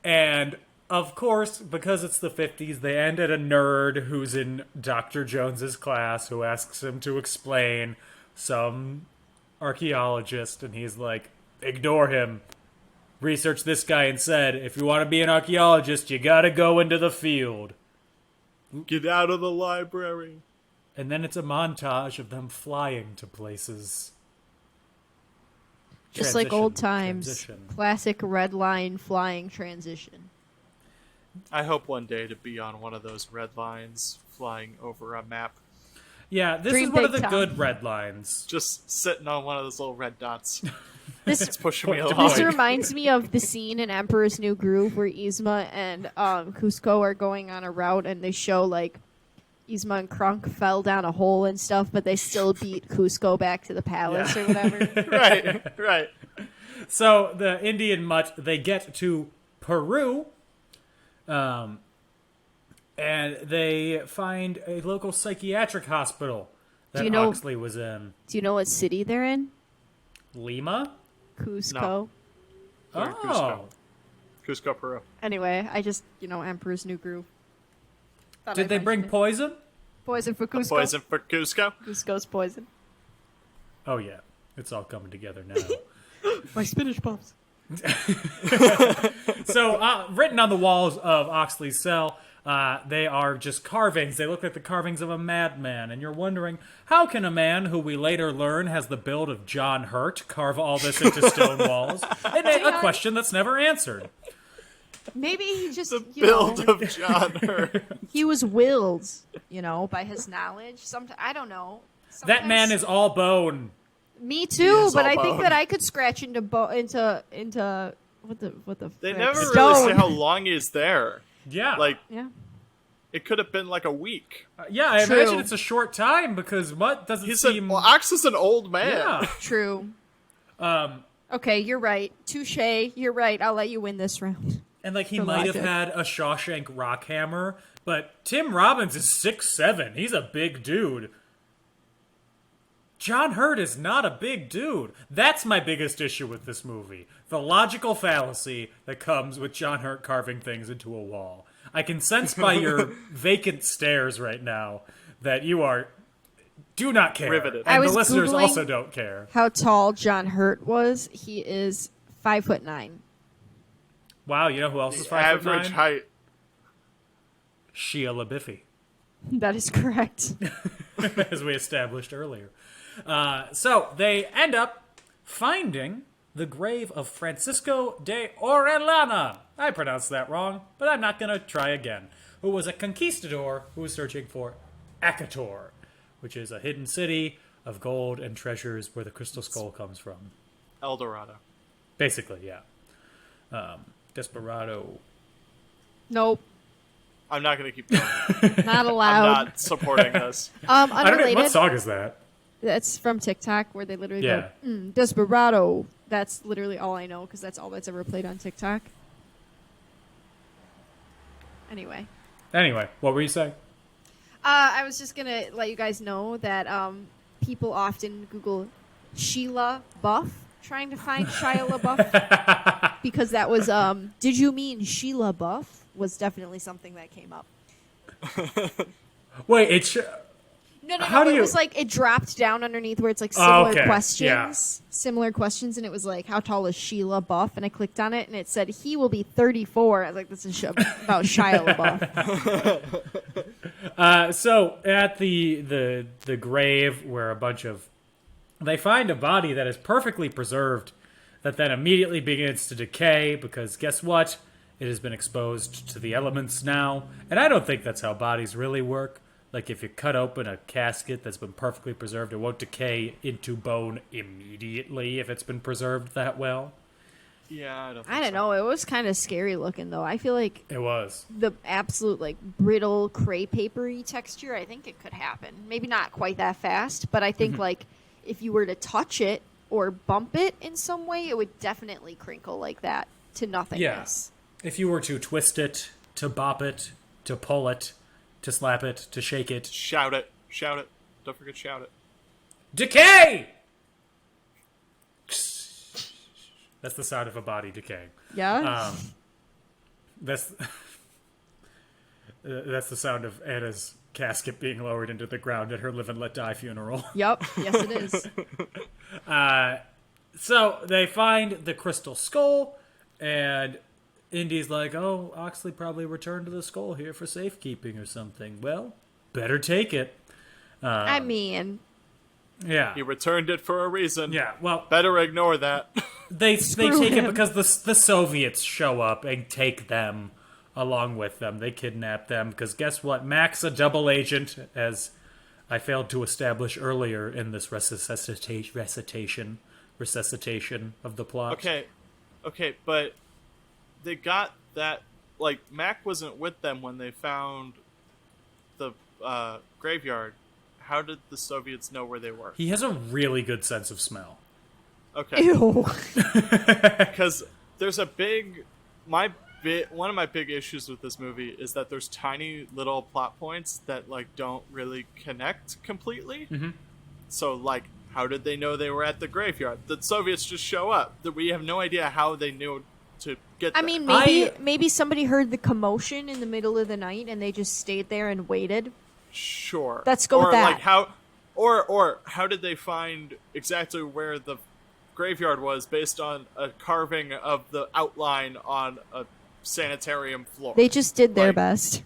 And, of course, because it's the 50s, they end at a nerd who's in Dr. Jones's class who asks him to explain some archaeologist, and he's like, ignore him. Research this guy and said, if you want to be an archaeologist, you gotta go into the field. Get out of the library. And then it's a montage of them flying to places. Just like old times. Transition. Classic red line flying transition. I hope one day to be on one of those red lines flying over a map. Yeah, this Dream is one of big the time. good red lines. Just sitting on one of those little red dots. This It's pushing me along. This reminds me of the scene in Emperor's New Groove where Yzma and Kuzco are going on a route, and they show like Yzma and Krunk fell down a hole and stuff, but they still beat Kuzco back to the palace or whatever. Right. So the Indian Mutt, they get to Peru, and they find a local psychiatric hospital that Do you know- Oxley was in. Do you know what city they're in? Lima? Cusco. No. Oh. Cusco, Peru. Anyway, I just, Emperor's New Groove. Thought Did I'd they bring mention it. poison? Poison for Cusco? Poison for Cusco. Cusco's poison. Oh, yeah. It's all coming together now. My spinach puffs. So, written on the walls of Oxley's cell, they are just carvings. They look like the carvings of a madman. And you're wondering, how can a man who we later learn has the build of John Hurt carve all this into stone walls? And a question that's never answered. Maybe he just, Build of John Hurt. he was willed, by his knowledge. I don't know. That man is all bone. Me too, is but all I think bone. that I could scratch into what the They frick? never really Stone. say how long he's there. Yeah. Like, Yeah. it could have been like a week. Yeah, I True. imagine it's a short time because Mutt doesn't seem... Ox is an old man. Yeah. True. Okay, you're right. Touche. You're right. I'll let you win this round. And, he For might have logic. had a Shawshank rock hammer, but Tim Robbins is 6'7". He's a big dude. John Hurt is not a big dude. That's my biggest issue with this movie. The logical fallacy that comes with John Hurt carving things into a wall. I can sense by your vacant stares right now that you do not care. Riveted. I And the was listeners Googling- also don't care. How tall John Hurt was? He is 5'9". Wow, you know who else is 5'9"? Average height. Shia LaBeouf, That is correct. as we established earlier. So they end up finding the grave of Francisco de Orellana. I pronounced that wrong, but I'm not going to try again. Who was a conquistador who was searching for Akator, which is a hidden city of gold and treasures where the crystal skull comes from. El Dorado. Basically, yeah. Desperado. Nope. I'm not going to keep going. Not I'm allowed. not supporting this. I don't know. Unrelated. What song is that? That's from TikTok where they literally Yeah. go, Desperado. That's literally all I know because that's all that's ever played on TikTok. Anyway. Anyway, what were you saying? I was just going to let you guys know that people often Google Sheila Buff trying to find Shia LaBeouf because that was, did you mean Sheila Buff? Was definitely something that came up. Wait, it's... No, How do it you- was like it dropped down underneath where it's like similar okay, questions. yeah. Similar questions, and it was like, how tall is Sheila Buff? And I clicked on it, and it said, he will be 34. I was like, this is about Shia LaBeouf. So at the grave where a bunch of They find a body that is perfectly preserved that then immediately begins to decay because guess what? It has been exposed to the elements now. And I don't think that's how bodies really work. Like if you cut open a casket that's been perfectly preserved, it won't decay into bone immediately if it's been preserved that well. Yeah, I don't know. It was kind of scary looking, though. I feel like it was the absolute like brittle crepe papery texture. I think it could happen. Maybe not quite that fast, but I think like if you were to touch it or bump it in some way, it would definitely crinkle like that to nothingness. Yeah. If you were to twist it, to bop it, to pull it, to slap it, to shake it, shout it. Don't forget shout it. Decay. That's the sound of a body decaying. Yeah. That's the sound of Anna's casket being lowered into the ground at her live and let die funeral. Yep. Yes, it is. So they find the crystal skull, and Indy's like, "Oh, Oxley probably returned to the skull here for safekeeping or something. Well, better take it." I mean, yeah, he returned it for a reason. Yeah, well, better ignore that. They take it because the Soviets show up and take them along with them. They kidnap them because guess what? Mac's a double agent, as I failed to establish earlier in this resuscitation of the plot. Okay, but they got that. Like Mac wasn't with them when they found the graveyard. How did the Soviets know where they were? He has a really good sense of smell. Okay. Ew. Because there's one of my big issues with this movie is that there's tiny little plot points that like don't really connect completely. Mm-hmm. So like, how did they know they were at the graveyard? The Soviets just show up. We have no idea how they knew to get there. I mean, maybe somebody heard the commotion in the middle of the night and they just stayed there and waited. Sure. Let's go with that. Like how did they find exactly where the graveyard was based on a carving of the outline on a sanitarium floor? They just did their best.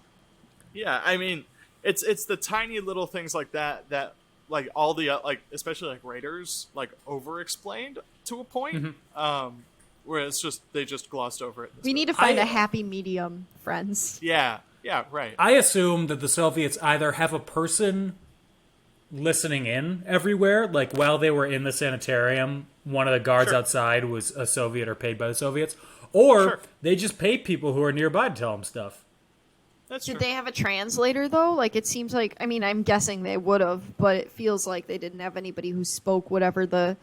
Yeah, I mean, it's the tiny little things like that like all the like especially like Raiders like over-explained to a point. Where it's just they just glossed over it. We need to find a happy medium, friends. Yeah, right. I assume that the Soviets either have a person listening in everywhere, like while they were in the sanitarium, one of the guards outside was a Soviet or paid by the Soviets, or they just pay people who are nearby to tell them stuff. Did they have a translator though? Like it seems like, I mean, I'm guessing they would have, but it feels like they didn't have anybody who spoke whatever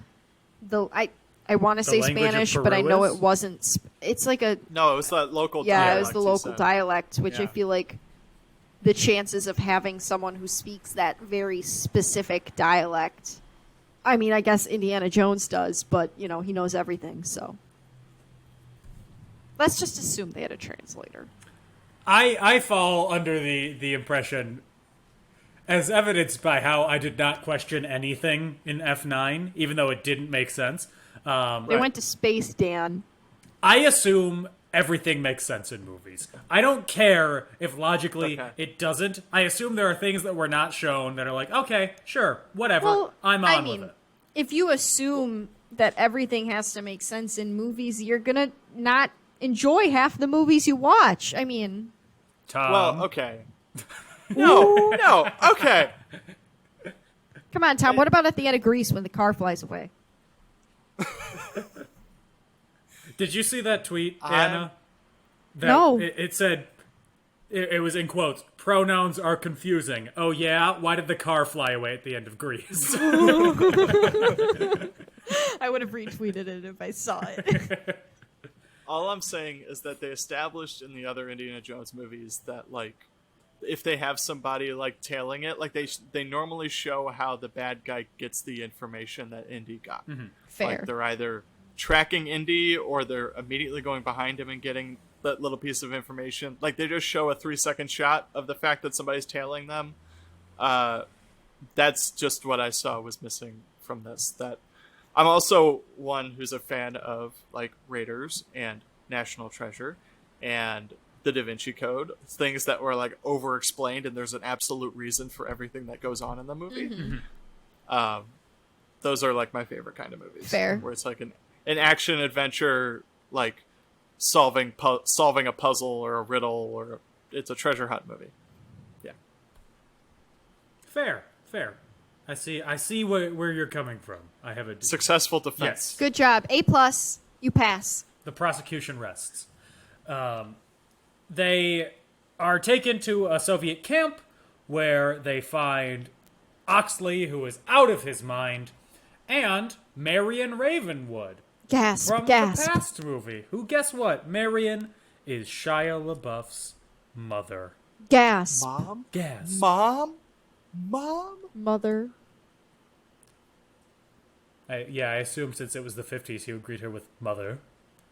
I want to say Spanish, but I know it wasn't. It's like a no. It was the local. Yeah, dialect, it was the local dialect, which I feel like the chances of having someone who speaks that very specific dialect. I mean, I guess Indiana Jones does, but he knows everything. So let's just assume they had a translator. I fall under the impression, as evidenced by how I did not question anything in F9, even though it didn't make sense. They went to space, Dan. I assume everything makes sense in movies. I don't care if logically it doesn't. I assume there are things that were not shown that are like, okay, sure, whatever, well, I'm on with it. If you assume that everything has to make sense in movies, you're going to not enjoy half the movies you watch. I mean... Tom. Well, okay. No, okay. Come on, Tom, what about at the end of Grease when the car flies away? Did you see that tweet, Anna? No. It said, it was in quotes, pronouns are confusing. Oh yeah? Why did the car fly away at the end of Grease? I would have retweeted it if I saw it. All I'm saying is that they established in the other Indiana Jones movies that, like, if they have somebody, like, tailing it, like, they normally show how the bad guy gets the information that Indy got. Mm-hmm. Fair. Like, they're either tracking Indy or they're immediately going behind him and getting that little piece of information. Like, they just show a 3-second shot of the fact that somebody's tailing them. That's just what I saw was missing from this. That I'm also one who's a fan of, like, Raiders and National Treasure and the Da Vinci Code, things that were, like, over-explained and there's an absolute reason for everything that goes on in the movie. Mm-hmm. those are like my favorite kind of movies. Fair. Where it's like an action adventure, like solving a puzzle or a riddle, or it's a treasure hunt movie. Yeah. Fair. I see where you're coming from. I have a Successful defense. Yes. Good job. A+. You pass. The prosecution rests. They are taken to a Soviet camp where they find Oxley, who is out of his mind, and Marion Ravenwood Gasp. from Gasp. the past movie. Who, guess what? Marion is Shia LaBeouf's mother. Gasp. Mom? Gas. Mom? Mother. I assume since it was the 50s, he would greet her with mother.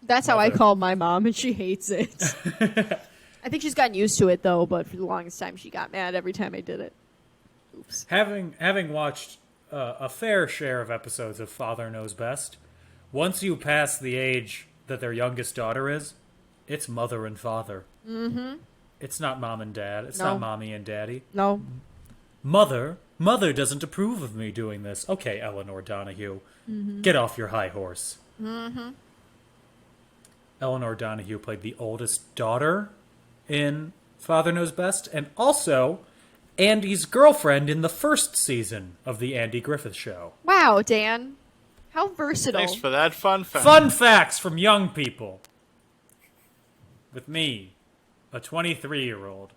That's how I Mother. call my mom, and she hates it. I think she's gotten used to it, though, but for the longest time, she got mad every time I did it. Oops. Having watched a fair share of episodes of Father Knows Best, once you pass the age that their youngest daughter is, it's mother and father. Mm-hmm. It's not mom and dad. It's not mommy and daddy. No. Mother doesn't approve of me doing this. Okay, Eleanor Donahue, get off your high horse. Mm-hmm. Eleanor Donahue played the oldest daughter in Father Knows Best, and also Andy's girlfriend in the first season of the Andy Griffith Show. Wow, Dan. How versatile. Thanks for that fun fact. Fun facts from young people. With me, a 23-year-old.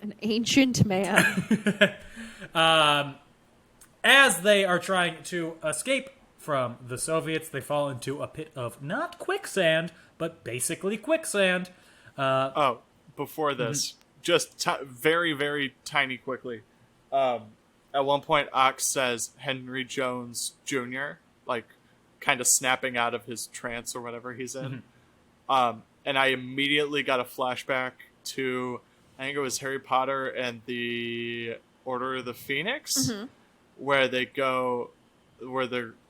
An ancient man. As they are trying to escape from the Soviets, they fall into a pit of not quicksand, but basically quicksand. Before this, just very, very tiny quickly. At one point, Ox says Henry Jones Jr., like kind of snapping out of his trance or whatever he's in. And I immediately got a flashback to, I think it was Harry Potter and the Order of the Phoenix, where they're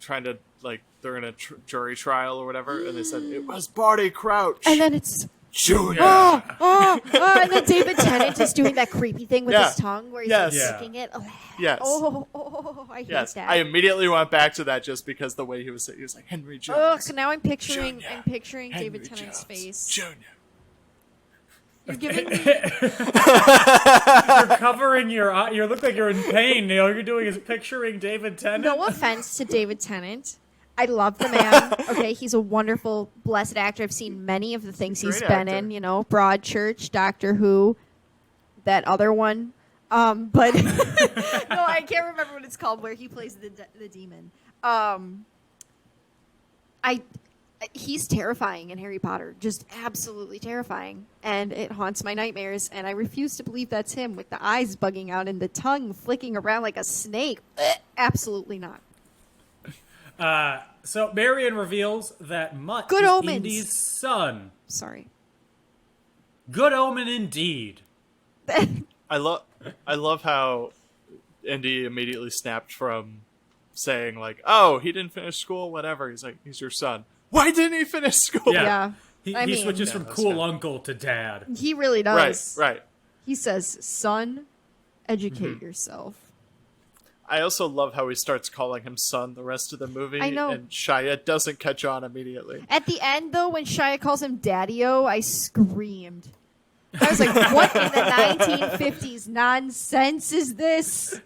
trying to, like, they're in a jury trial or whatever, and they said, it was Barty Crouch. And then it's... Junior. And then David Tennant is doing that creepy thing with his tongue where he's like licking it. Yes. I hate Yes. that. I immediately went back to that just because the way he was like Henry Jones. Ugh, so now I'm picturing Junior. David Henry Tennant's Jones face. Junior. You're giving me... You're covering your eye. You look like you're in pain. All you're doing is picturing David Tennant. No offense to David Tennant. I love the man. Okay, he's a wonderful, blessed actor. I've seen many of the things he's Great been actor. in. You know, Broadchurch, Doctor Who, that other one. But no, I can't remember what it's called. Where he plays the demon. He's terrifying in Harry Potter. Just absolutely terrifying, and it haunts my nightmares. And I refuse to believe that's him with the eyes bugging out and the tongue flicking around like a snake. Absolutely not. So Marion reveals that Mutt Good is omens. Indy's son. Sorry. Good omen indeed. I love how Indy immediately snapped from saying like, "Oh, he didn't finish school, whatever." He's like, "He's your son. Why didn't he finish school?" Yeah. Yeah. He switches from that's cool good. uncle to dad. He really does. Right. He says, "Son, educate yourself." I also love how he starts calling him son the rest of the movie. I know. And Shia doesn't catch on immediately. At the end, though, when Shia calls him Daddy-O, I screamed. I was like, what in the 1950s nonsense is this?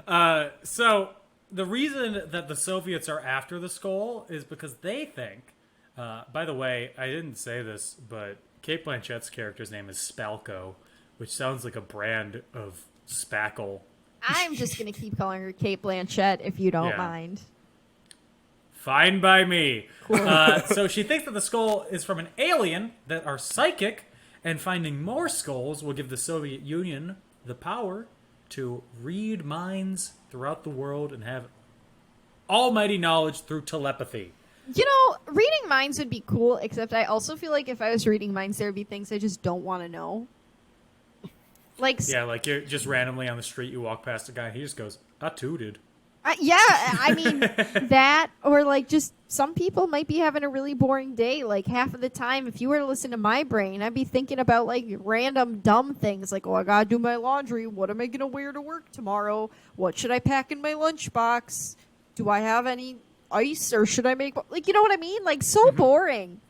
So the reason that the Soviets are after the skull is because they think, by the way, I didn't say this, but Cate Blanchett's character's name is Spalko, which sounds like a brand of spackle. I'm just going to keep calling her Cate Blanchett if you don't Yeah. mind. Fine by me. So she thinks that the skull is from an alien that are psychic, and finding more skulls will give the Soviet Union the power to read minds throughout the world and have almighty knowledge through telepathy. You know, reading minds would be cool, except I also feel like if I was reading minds, there would be things I just don't want to know. Like, Yeah, like you're just randomly on the street, you walk past a guy, and he just goes, "I tooted." yeah, I mean, that, or like just some people might be having a really boring day. Like half of the time, if you were to listen to my brain, I'd be thinking about like random dumb things like, oh, I gotta do my laundry. What am I gonna wear to work tomorrow? What should I pack in my lunchbox? do I have any ice or should I make like, you know what I mean? Like, so boring.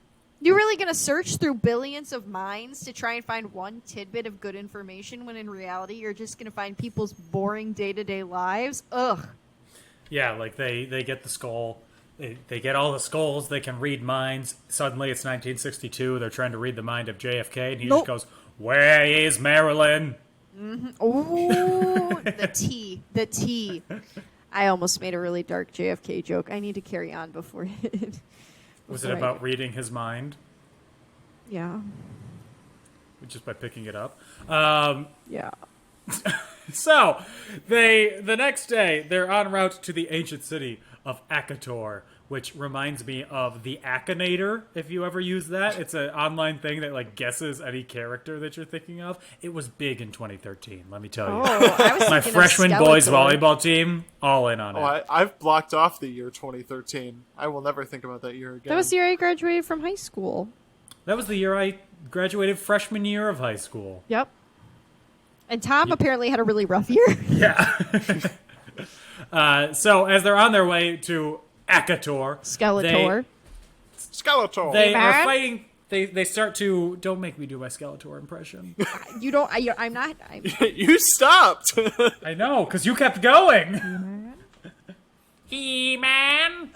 You're really going to search through billions of minds to try and find one tidbit of good information when in reality you're just going to find people's boring day-to-day lives? Ugh. Yeah, like they get the skull. They get all the skulls. They can read minds. Suddenly it's 1962. They're trying to read the mind of JFK, and he just goes, "Where is Marilyn?" Oh, the tea. The tea. I almost made a really dark JFK joke. I need to carry on before it. Was it about reading his mind? Yeah. Just by picking it up? Yeah. So, the next day, they're en route to the ancient city of Akator, which reminds me of the Akinator, if you ever use that. It's an online thing that, like, guesses any character that you're thinking of. It was big in 2013, let me tell you. Oh, I was My freshman boys volleyball team, all in on it. I've blocked off the year 2013. I will never think about that year again. That was the year I graduated from high school. That was the year I graduated freshman year of high school. Yep. And Tom apparently had a really rough year. Yeah. So as they're on their way to Akator, Skeletor. Skeletor. They are fighting. They start to. Don't make me do my Skeletor impression. You don't. I'm not. You stopped. I know, because you kept going. He-Man.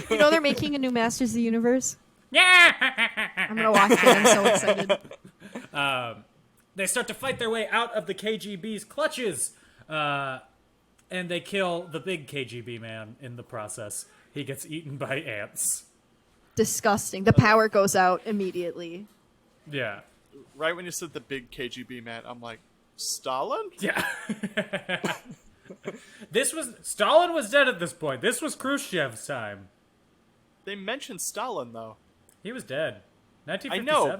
You know they're making a new Masters of the Universe. Yeah. I'm gonna watch it. I'm so excited. They start to fight their way out of the KGB's clutches, and they kill the big KGB man in the process. He gets eaten by ants. Disgusting. The power goes out immediately. Yeah. Right when you said the big KGB man, I'm like, Stalin? Yeah. Stalin was dead at this point. This was Khrushchev's time. They mentioned Stalin though. He was dead. 1957. I know,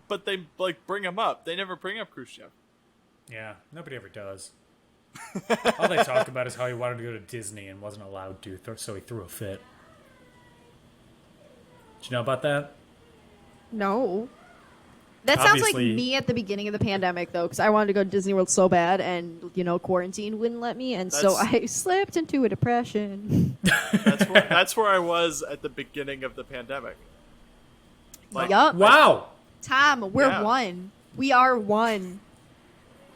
but they like bring him up. They never bring up Khrushchev. Yeah, nobody ever does. All they talk about is how he wanted to go to Disney and wasn't allowed to, so he threw a fit. Did you know about that? No. That sounds like Obviously- me at the beginning of the pandemic, though, because I wanted to go to Disney World so bad, and, quarantine wouldn't let me, and so I slipped into a depression. That's where I was at the beginning of the pandemic. Like, Yup. Wow! Tom, we're one. We are one.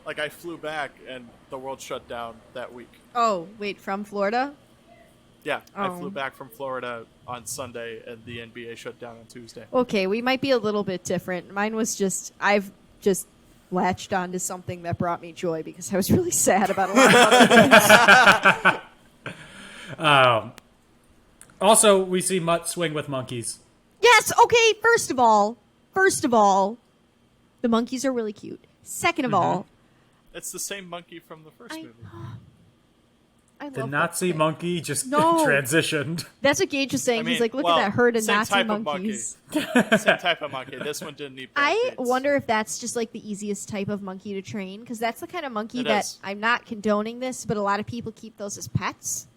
Like, I flew back, and the world shut down that week. Oh, wait, from Florida? Yeah, I Oh. flew back from Florida on Sunday, and the NBA shut down on Tuesday. Okay, we might be a little bit different. Mine was I've just latched onto something that brought me joy because I was really sad about a lot of other things. Also, we see Mutt swing with monkeys. Yes, okay, first of all, the monkeys are really cute. Second of all, It's the same monkey from the first movie. I love The that Nazi thing. monkey just No. transitioned. That's what Gage is saying. I mean, He's like, look well, at that herd of same Nazi type of monkeys. Same type of monkey. This one didn't need I Band-Aids. wonder if that's just like the easiest type of monkey to train, because that's the kind of monkey It that is. I'm not condoning this, but a lot of people keep those as pets.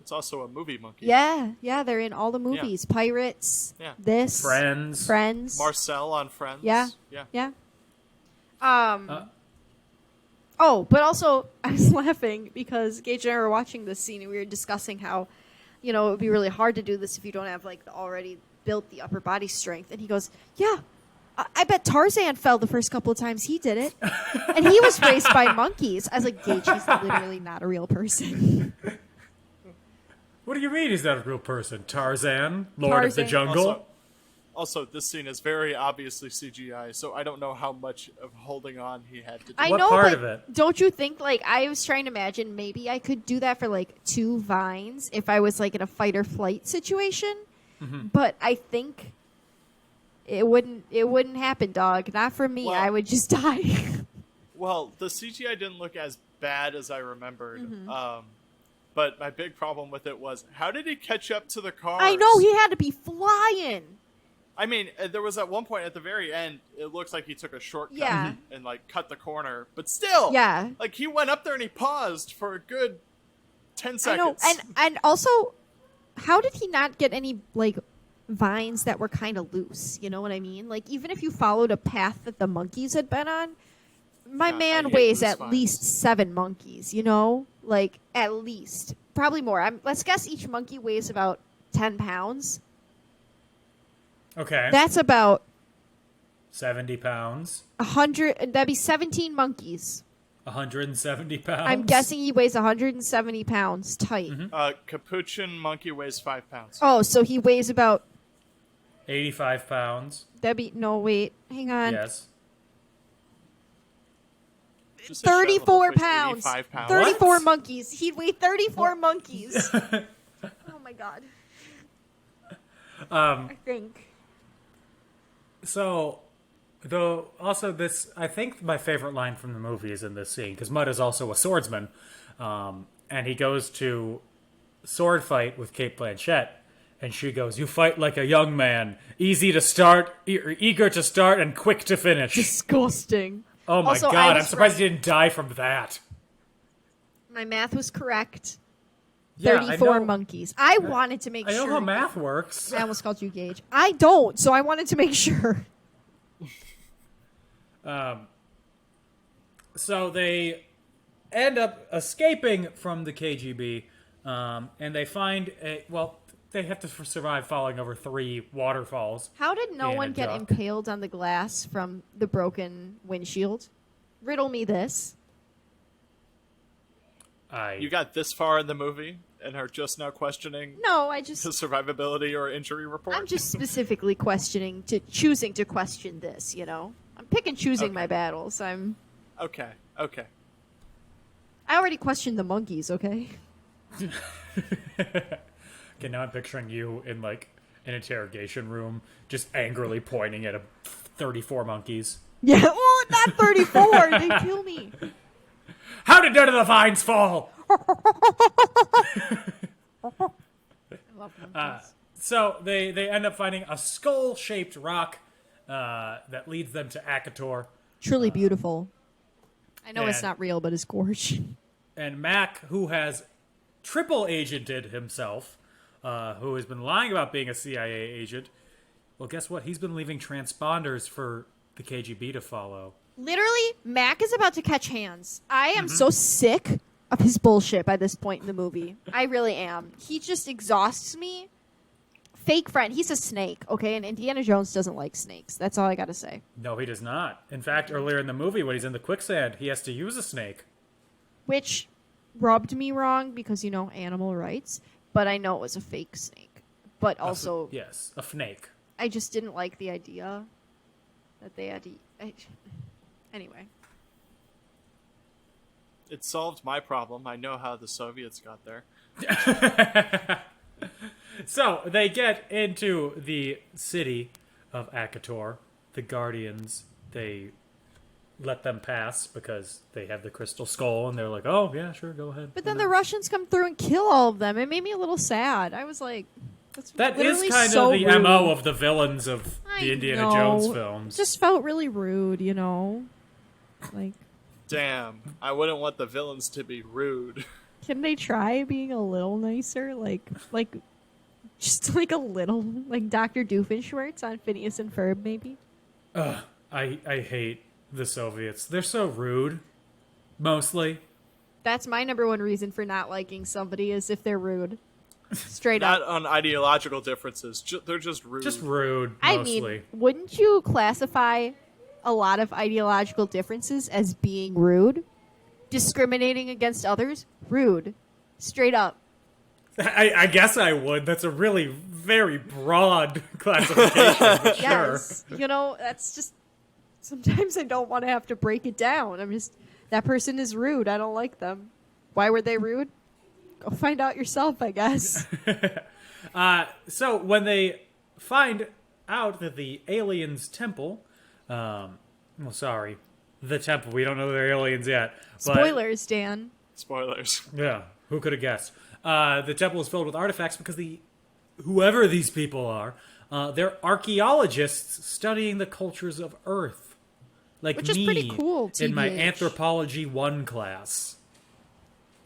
It's also a movie monkey. Yeah, they're in all the movies. Pirates, Yeah. this, Friends. Marcel on Friends. Yeah. Yeah. Oh, but also I was laughing because Gage and I were watching this scene and we were discussing how, it would be really hard to do this if you don't have like already built the upper body strength. And he goes, "Yeah, I bet Tarzan fell the first couple of times he did it, and he was raised by monkeys." I was like, "Gage, he's literally not a real person." What do you mean he's not a real person? Tarzan, Lord of the Tarzan. Jungle? Also, this scene is very obviously CGI, so I don't know how much of holding on he had to do. I What know, part but of it? don't you think, like, I was trying to imagine maybe I could do that for, like, 2 vines if I was, like, in a fight or flight situation. But I think it wouldn't happen, dog. Not for me. Well- I would just die. Well, the CGI didn't look as bad as I remembered. Mm-hmm. But my big problem with it was, how did he catch up to the cars? I know, he had to be flying. I mean, there was at one point at the very end, it looks like he took a shortcut Yeah. and like cut the corner. But still, Yeah. like he went up there and he paused for a good 10 I seconds. know. And also, how did he not get any, like, vines that were kind of loose? You know what I mean? Like, even if you followed a path that the monkeys had been on, my Yeah, I man hate weighs loose at vines. least 7 monkeys, Like, at least. probably more. Let's guess each monkey weighs about 10 pounds. Okay. That's about 70 pounds. 100. That'd be 17 monkeys. 170 pounds. I'm guessing he weighs 170 pounds tight. Capuchin monkey weighs 5 pounds. Oh, so he weighs about 85 pounds. that'd be no wait. Hang on. Yes. Just say Shia 34 LaBeouf weighs pounds. 85 pounds. 34 What? monkeys. He'd weigh 34 monkeys. Oh my god. I think. So, though, also this, I think my favorite line from the movie is in this scene, because Mutt is also a swordsman, and he goes to sword fight with Cate Blanchett, and she goes, "You fight like a young man, easy to start, eager to start, and quick to finish." Disgusting. Oh my Also, I god, I'm was surprised right. he didn't die from that. My math was correct. Yeah, 34 I know, monkeys. I wanted to make I know sure. how math works. I almost called you Gage. I don't, so I wanted to make sure. So they end up escaping from the KGB, and they find they have to survive falling over 3 waterfalls. How did no In a one get duck. impaled on the glass from the broken windshield? Riddle me this. You got this far in the movie and are just now questioning No, the survivability or injury report? I'm just specifically choosing to question this, you know? I'm pick and choosing my battles. Okay. I already questioned the monkeys, okay? Okay, now I'm picturing you in like an interrogation room, just angrily pointing at 34 monkeys. Yeah, oh, not 34. They kill me. How did none of the vines fall? I love monkeys. So they end up finding a skull-shaped rock that leads them to Akator. Truly beautiful. I know it's and- not real, but it's gorgeous. And Mac, who has triple agented himself, who has been lying about being a CIA agent, well, guess what? He's been leaving transponders for the KGB to follow. Literally, Mac is about to catch hands. I am so sick of his bullshit by this point in the movie. I really am. He just exhausts me. Fake friend. He's a snake, okay? And Indiana Jones doesn't like snakes. That's all I gotta say. No, he does not. In fact, earlier in the movie, when he's in the quicksand, he has to use a snake. Which rubbed me wrong because, you know, animal rights. But I know it was a fake snake. But also, Yes, a snake. I just didn't like the idea that they had to... Anyway. It solved my problem. I know how the Soviets got there. So, they get into the city of Akator. The Guardians, they let them pass because they have the crystal skull, and they're like, oh, yeah, sure, go ahead. But then the Russians come through and kill all of them. It made me a little sad. I was like... That is literally kind so of the rude. MO of the villains of the Indiana Jones films. It just felt really rude, you know? Like, Damn, I wouldn't want the villains to be rude. can they try being a little nicer? Like, just like a little, like Dr. Doofenshmirtz on Phineas and Ferb, maybe? I hate the Soviets. They're so rude, mostly. That's my number one reason for not liking somebody is if they're rude. Straight Not up. on ideological differences. They're just rude. Just rude, I mostly. mean, wouldn't you classify a lot of ideological differences as being rude? Discriminating against others? Rude. Straight up. I guess I would. That's a really very broad classification, but sure. Yes. You know, that's just... Sometimes I don't want to have to break it down. I'm just... That person is rude. I don't like them. Why were they rude? Go find out yourself, I guess. So when they find out that the aliens' temple... the temple. We don't know they're aliens yet. But, Spoilers, Dan. Spoilers. yeah, who could have guessed? The temple is filled with artifacts because whoever these people are, they're archaeologists studying the cultures of Earth. Like Which is me pretty cool, in my TBH. Anthropology 1 class.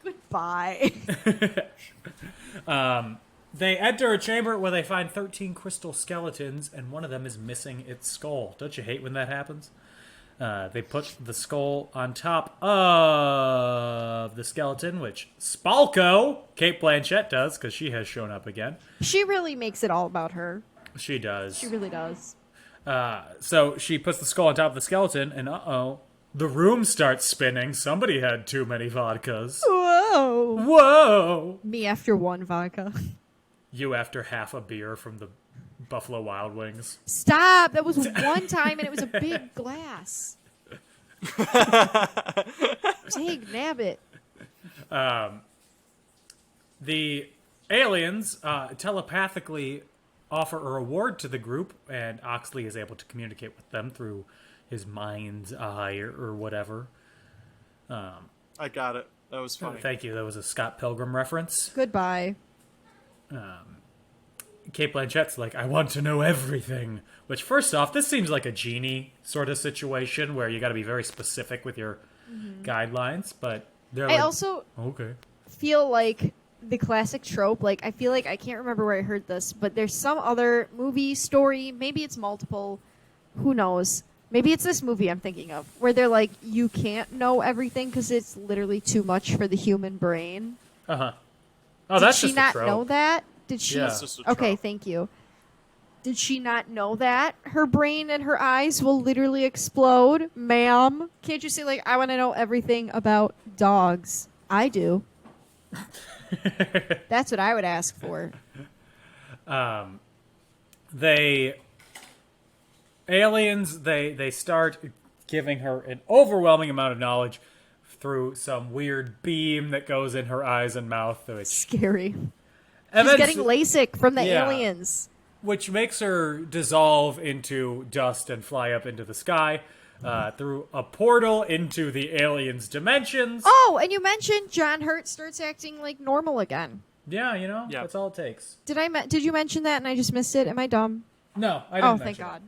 Goodbye. They enter a chamber where they find 13 crystal skeletons, and one of them is missing its skull. Don't you hate when that happens? They put the skull on top of the skeleton, which Spalko, Cate Blanchett, does, because she has shown up again. She really makes it all about her. She does. She really does. So she puts the skull on top of the skeleton, and the room starts spinning. Somebody had too many vodkas. Whoa. Whoa! Me after one vodka. You after half a beer from the Buffalo Wild Wings. Stop! That was one time, and it was a big glass. Dang, nabbit. The aliens telepathically offer a reward to the group, and Oxley is able to communicate with them through his mind's eye or whatever. I got it. That was funny. Thank you. That was a Scott Pilgrim reference. Goodbye. Cate Blanchett's like, I want to know everything. Which, first off, this seems like a genie sort of situation where you got to be very specific with your guidelines, but they're I also okay. feel like the classic trope, like, I feel like, I can't remember where I heard this, but there's some other movie, story, maybe it's multiple, who knows, maybe it's this movie I'm thinking of, where they're like, you can't know everything because it's literally too much for the human brain. Oh, Did that's she just not a trope. know that? Did she? Yeah. It's just a trope. Okay, thank you. Did she not know that her brain and her eyes will literally explode, ma'am? Can't you say, like, I want to know everything about dogs? I do. That's what I would ask for. Aliens, they start giving her an overwhelming amount of knowledge through some weird beam that goes in her eyes and mouth. Which Scary. She's getting LASIK from the aliens. Which makes her dissolve into dust and fly up into the sky through a portal into the aliens' dimensions. Oh, and you mentioned John Hurt starts acting like normal again. Yeah, you know, Yeah. that's all it takes. Did you mention that and I just missed it? Am I dumb? No, I didn't Oh, mention thank it. God.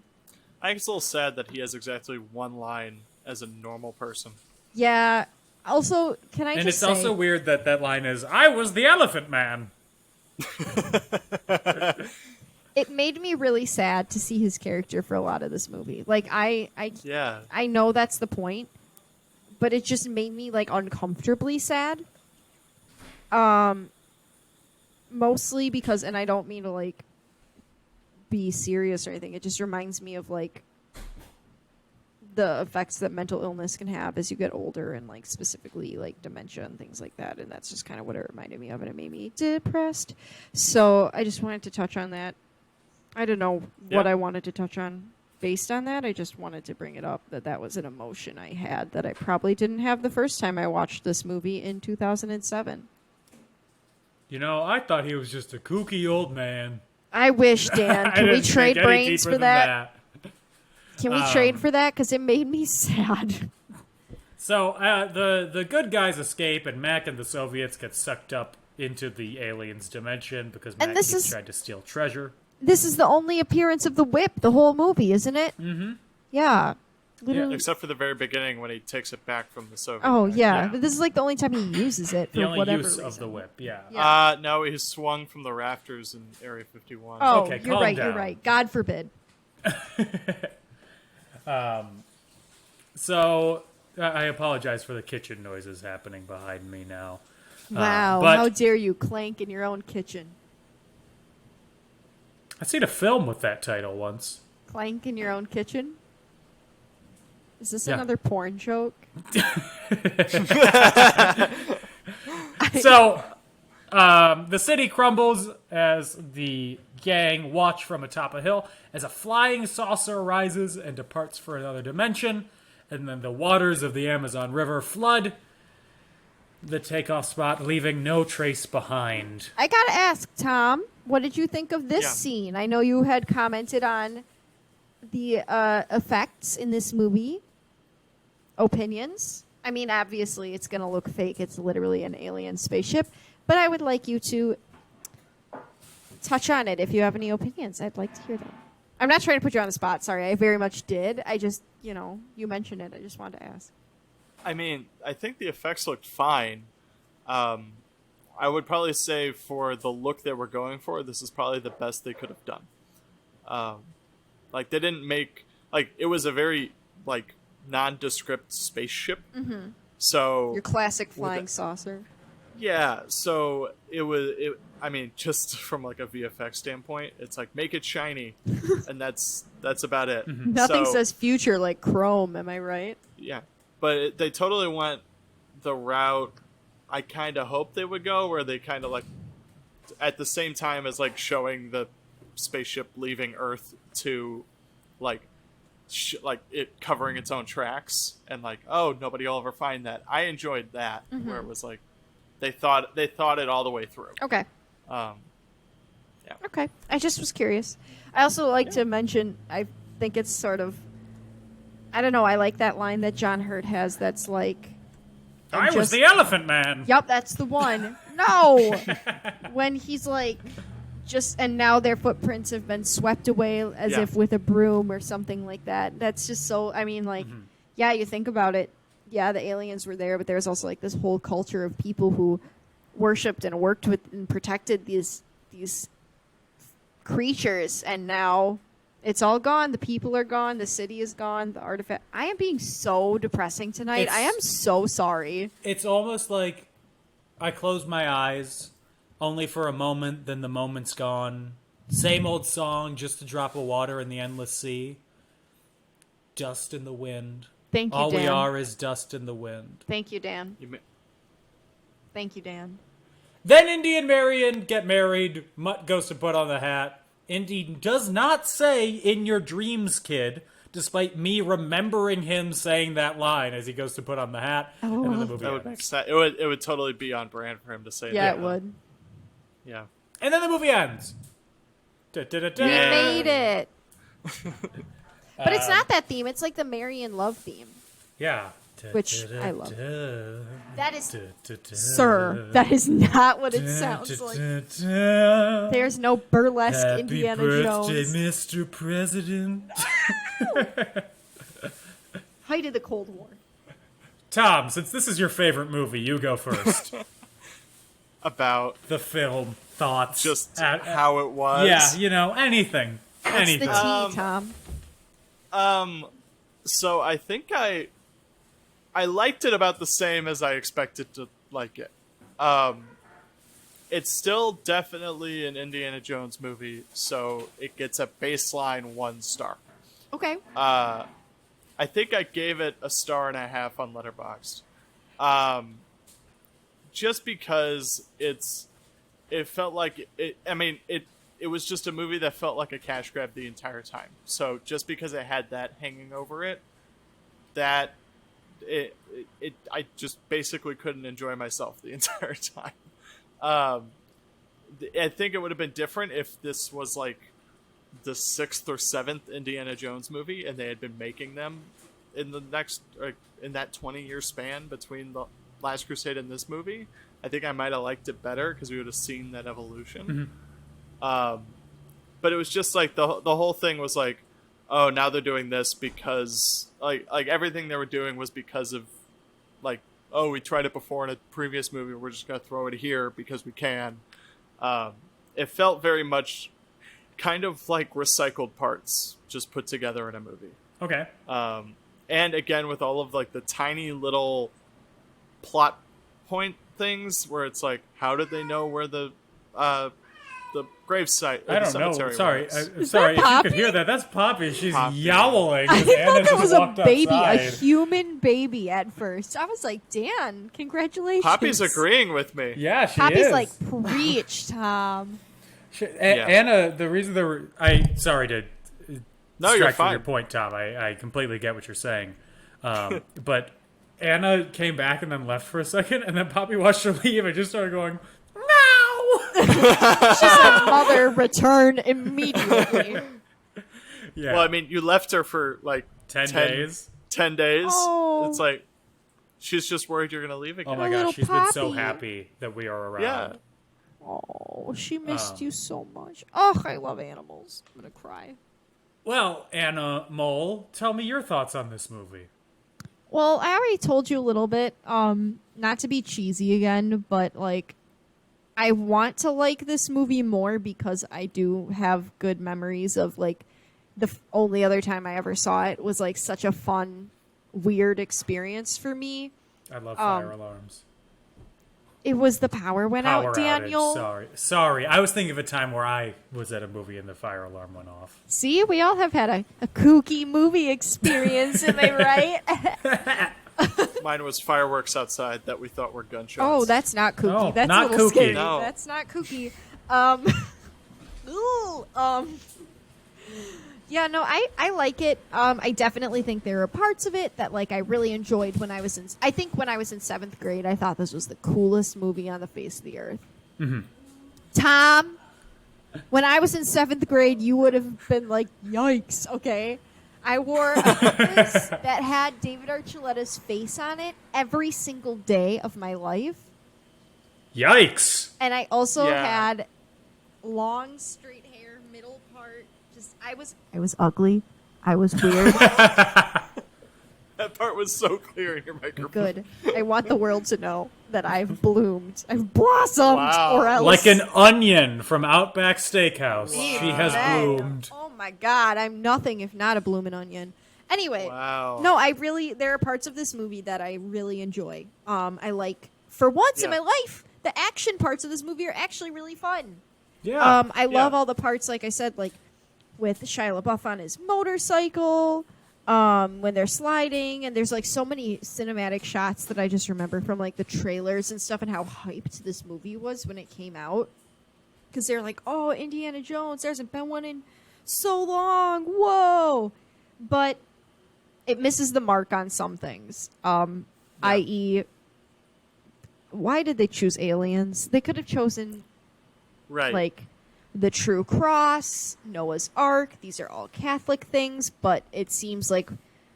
I think it's a little sad that he has exactly one line as a normal person. Yeah. Also, can I And just it's say... also weird that that line is, I was the Elephant Man. It made me really sad to see his character for a lot of this movie. Like, I know that's the point, but it just made me, like, uncomfortably sad. Mostly because, and I don't mean to, like, be serious or anything, it just reminds me of, like, the effects that mental illness can have as you get older, and, like, specifically, like, dementia and things like that, and that's just kind of what it reminded me of, and it made me depressed. So I just wanted to touch on that. I don't know what I wanted to touch on based on that. I just wanted to bring it up that was an emotion I had that I probably didn't have the first time I watched this movie in 2007. You know, I thought he was just a kooky old man. I wish, Dan. I Can we didn't trade think any brains deeper for than that? Can we trade for that? Because it made me sad. So the good guys escape, and Mac and the Soviets get sucked up into the aliens' dimension because Mac tried to steal treasure. This is the only appearance of the whip the whole movie, isn't it? Mm-hmm. Yeah. Literally. Except for the very beginning when he takes it back from the Soviet. Oh, right? yeah. But this is like the only time he uses it for The only whatever use reason. of the whip, yeah. No, he swung from the rafters in Area 51. Oh, Okay, you're calm right, down. you're right. God forbid. So I apologize for the kitchen noises happening behind me now. Wow, but- how dare you clank in your own kitchen. I've seen a film with that title once. Clank in your own kitchen? Is this Yeah. another porn joke? So, the city crumbles as the gang watch from atop a hill as a flying saucer rises and departs for another dimension, and then the waters of the Amazon River flood the takeoff spot, leaving no trace behind. I gotta ask, Tom, what did you think of this Yeah. scene? I know you had commented on the effects in this movie. Opinions? I mean, obviously, it's gonna look fake. It's literally an alien spaceship. But I would like you to touch on it if you have any opinions. I'd like to hear them. I'm not trying to put you on the spot. Sorry, I very much did. I just, you mentioned it. I just wanted to ask. I mean, I think the effects looked fine. I would probably say for the look that we're going for, this is probably the best they could have done. Like, they didn't make... Like, it was a very, like, nondescript spaceship. Mm-hmm. So your classic flying saucer. Yeah, so I mean, just from like a VFX standpoint, it's like make it shiny, and that's about it. Mm-hmm. Nothing says future like chrome. Am I right? Yeah, but they totally went the route I kind of hoped they would go, where they kind of like at the same time as like showing the spaceship leaving Earth to like like it covering its own tracks, and like, oh, nobody will ever find that. I enjoyed that, where it was like they thought it all the way through. Okay. Yeah. Okay. I just was curious. I also like to mention, I think it's sort of, I don't know, I like that line that John Hurt has that's like, I was the Elephant Man. Yep, that's the one. No! When he's like, and now their footprints have been swept away as if with a broom or something like that. That's just so, I mean, like, yeah, you think about it. Yeah, the aliens were there, but there's also like this whole culture of people who worshipped and worked with and protected these creatures, and now it's all gone. The people are gone. The city is gone. The artifact. I am being so depressing tonight. I am so sorry. It's almost like I close my eyes only for a moment, then the moment's gone. Same old song, just a drop of water in the endless sea. Dust in the wind. Thank you, All Dan. we are is dust in the wind. Thank you, Dan. Thank you, Dan. Then Indy and Marion get married. Mutt goes to put on the hat. Indy does not say, "In your dreams, kid," despite me remembering him saying that line as he goes to put on the hat. Oh. And then the movie That would make ends. sense. It would totally be on brand for him to say that. Yeah, it would. Yeah. And then the movie ends. Da-da-da-da. We made it. But it's not that theme. It's like the Marion love theme. Yeah. Which I love. Da-da-da. That is, Da-da-da. sir, that is not what it sounds like. Da-da-da. There's no burlesque Happy Indiana birthday, Jones. Mr. President. Height of the Cold War. Tom, since this is your favorite movie, you go first. About The film, thoughts. just how it was. Yeah, you know, anything. It's Anything. the tea, Tom. So I think I liked it about the same as I expected to like it. It's still definitely an Indiana Jones movie, so it gets a baseline 1 star. Okay. I think I gave it 1.5 stars on Letterboxd. Just because it felt like it. I mean, it was just a movie that felt like a cash grab the entire time. So just because it had that hanging over it, I just basically couldn't enjoy myself the entire time. I think it would have been different if this was like the 6th or 7th Indiana Jones movie, and they had been making them in the next, in that 20-year span between the Last Crusade and this movie. I think I might have liked it better because we would have seen that evolution. Mm-hmm. But it was just like the whole thing was like, oh, now they're doing this because like everything they were doing was because of like, oh, we tried it before in a previous movie, we're just gonna throw it here because we can. It felt very much kind of like recycled parts just put together in a movie. Okay. And again, with all of like the tiny little plot point things where it's like, how did they know where the gravesite? I don't know. Sorry. Is Sorry. that If you Poppy? could hear that, that's Poppy. She's Poppy. yowling. I 'cause thought Anna that just was a walked baby, outside. a human baby at first. I was like, Dan, congratulations. Poppy's agreeing with me. Yeah, she Poppy's is. like, preach, Tom. Anna, the reason there were... Sorry to No, you're distract from fine. your point, Tom. I completely get what you're saying. But Anna came back and then left for a second, and then Poppy watched her leave and just started going, "Meow!" She said, mother, return immediately. Yeah. Well, I mean, you left her for like 10 days. 10 days. Oh. It's like she's just worried you're gonna leave again. Oh my little gosh, she's been so Poppy. happy that we are around. Yeah. Oh, she missed you so much. Oh, I love animals. I'm going to cry. Well, Anna Mole, tell me your thoughts on this movie. Well, I already told you a little bit, not to be cheesy again, but, like, I want to like this movie more because I do have good memories of, like, the only other time I ever saw it was, like, such a fun weird experience for me. I love fire alarms. It was the power went Power out, outage. Daniel. Sorry. I was thinking of a time where I was at a movie and the fire alarm went off. See, we all have had a kooky movie experience, am I right? Mine was fireworks outside that we thought were gunshots. Oh, that's not kooky. No, That's not a little kooky. scary. No. That's not kooky. Yeah, no, I like it. I definitely think there are parts of it that like I really enjoyed when I was in 7th grade. I thought this was the coolest movie on the face of the earth. Mm-hmm. Tom, when I was in 7th grade, you would have been like, yikes, okay? I wore a necklace that had David Archuleta's face on it every single day of my life. Yikes! And I also Yeah. had long straight hair, middle part. Just I was ugly. I was weird. That part was so clear in your microphone. Good. I want the world to know that I've bloomed. I've blossomed. Wow. Or else Like an onion from Outback Steakhouse. Amen. She has bloomed. Oh my god, I'm nothing if not a bloomin' onion. Anyway, Wow. no, there are parts of this movie that I really enjoy. I like, for once in Yeah. my life, the action parts of this movie are actually really fun. Yeah. I love all the parts, like I said, like with Shia LaBeouf on his motorcycle, when they're sliding, and there's like so many cinematic shots that I just remember from like the trailers and stuff, and how hyped this movie was when it came out. Because they're like, oh, Indiana Jones, there hasn't been one in so long, whoa! But it misses the mark on some things, i.e., why did they choose aliens? They could have chosen Right. like the True Cross, Noah's Ark. These are all Catholic things, but it seems like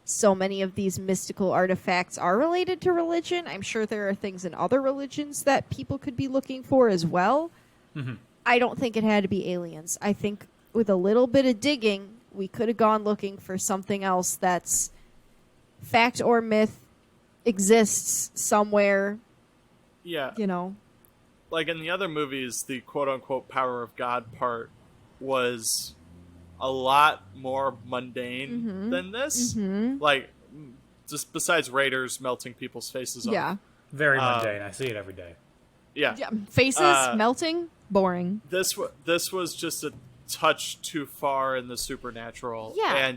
so many of these mystical artifacts are related to religion. I'm sure there are things in other religions that people could be looking for as well. Mm-hmm. I don't think it had to be aliens. I think with a little bit of digging, we could have gone looking for something else that's fact or myth, exists somewhere, yeah. you know. Like in the other movies, the quote-unquote power of God part was a lot more mundane than this. Like, just besides Raiders melting people's faces off. Yeah. Very mundane. I see it every day. Yeah. Yeah. Faces melting, boring. This was just a touch too far in the supernatural. Yeah.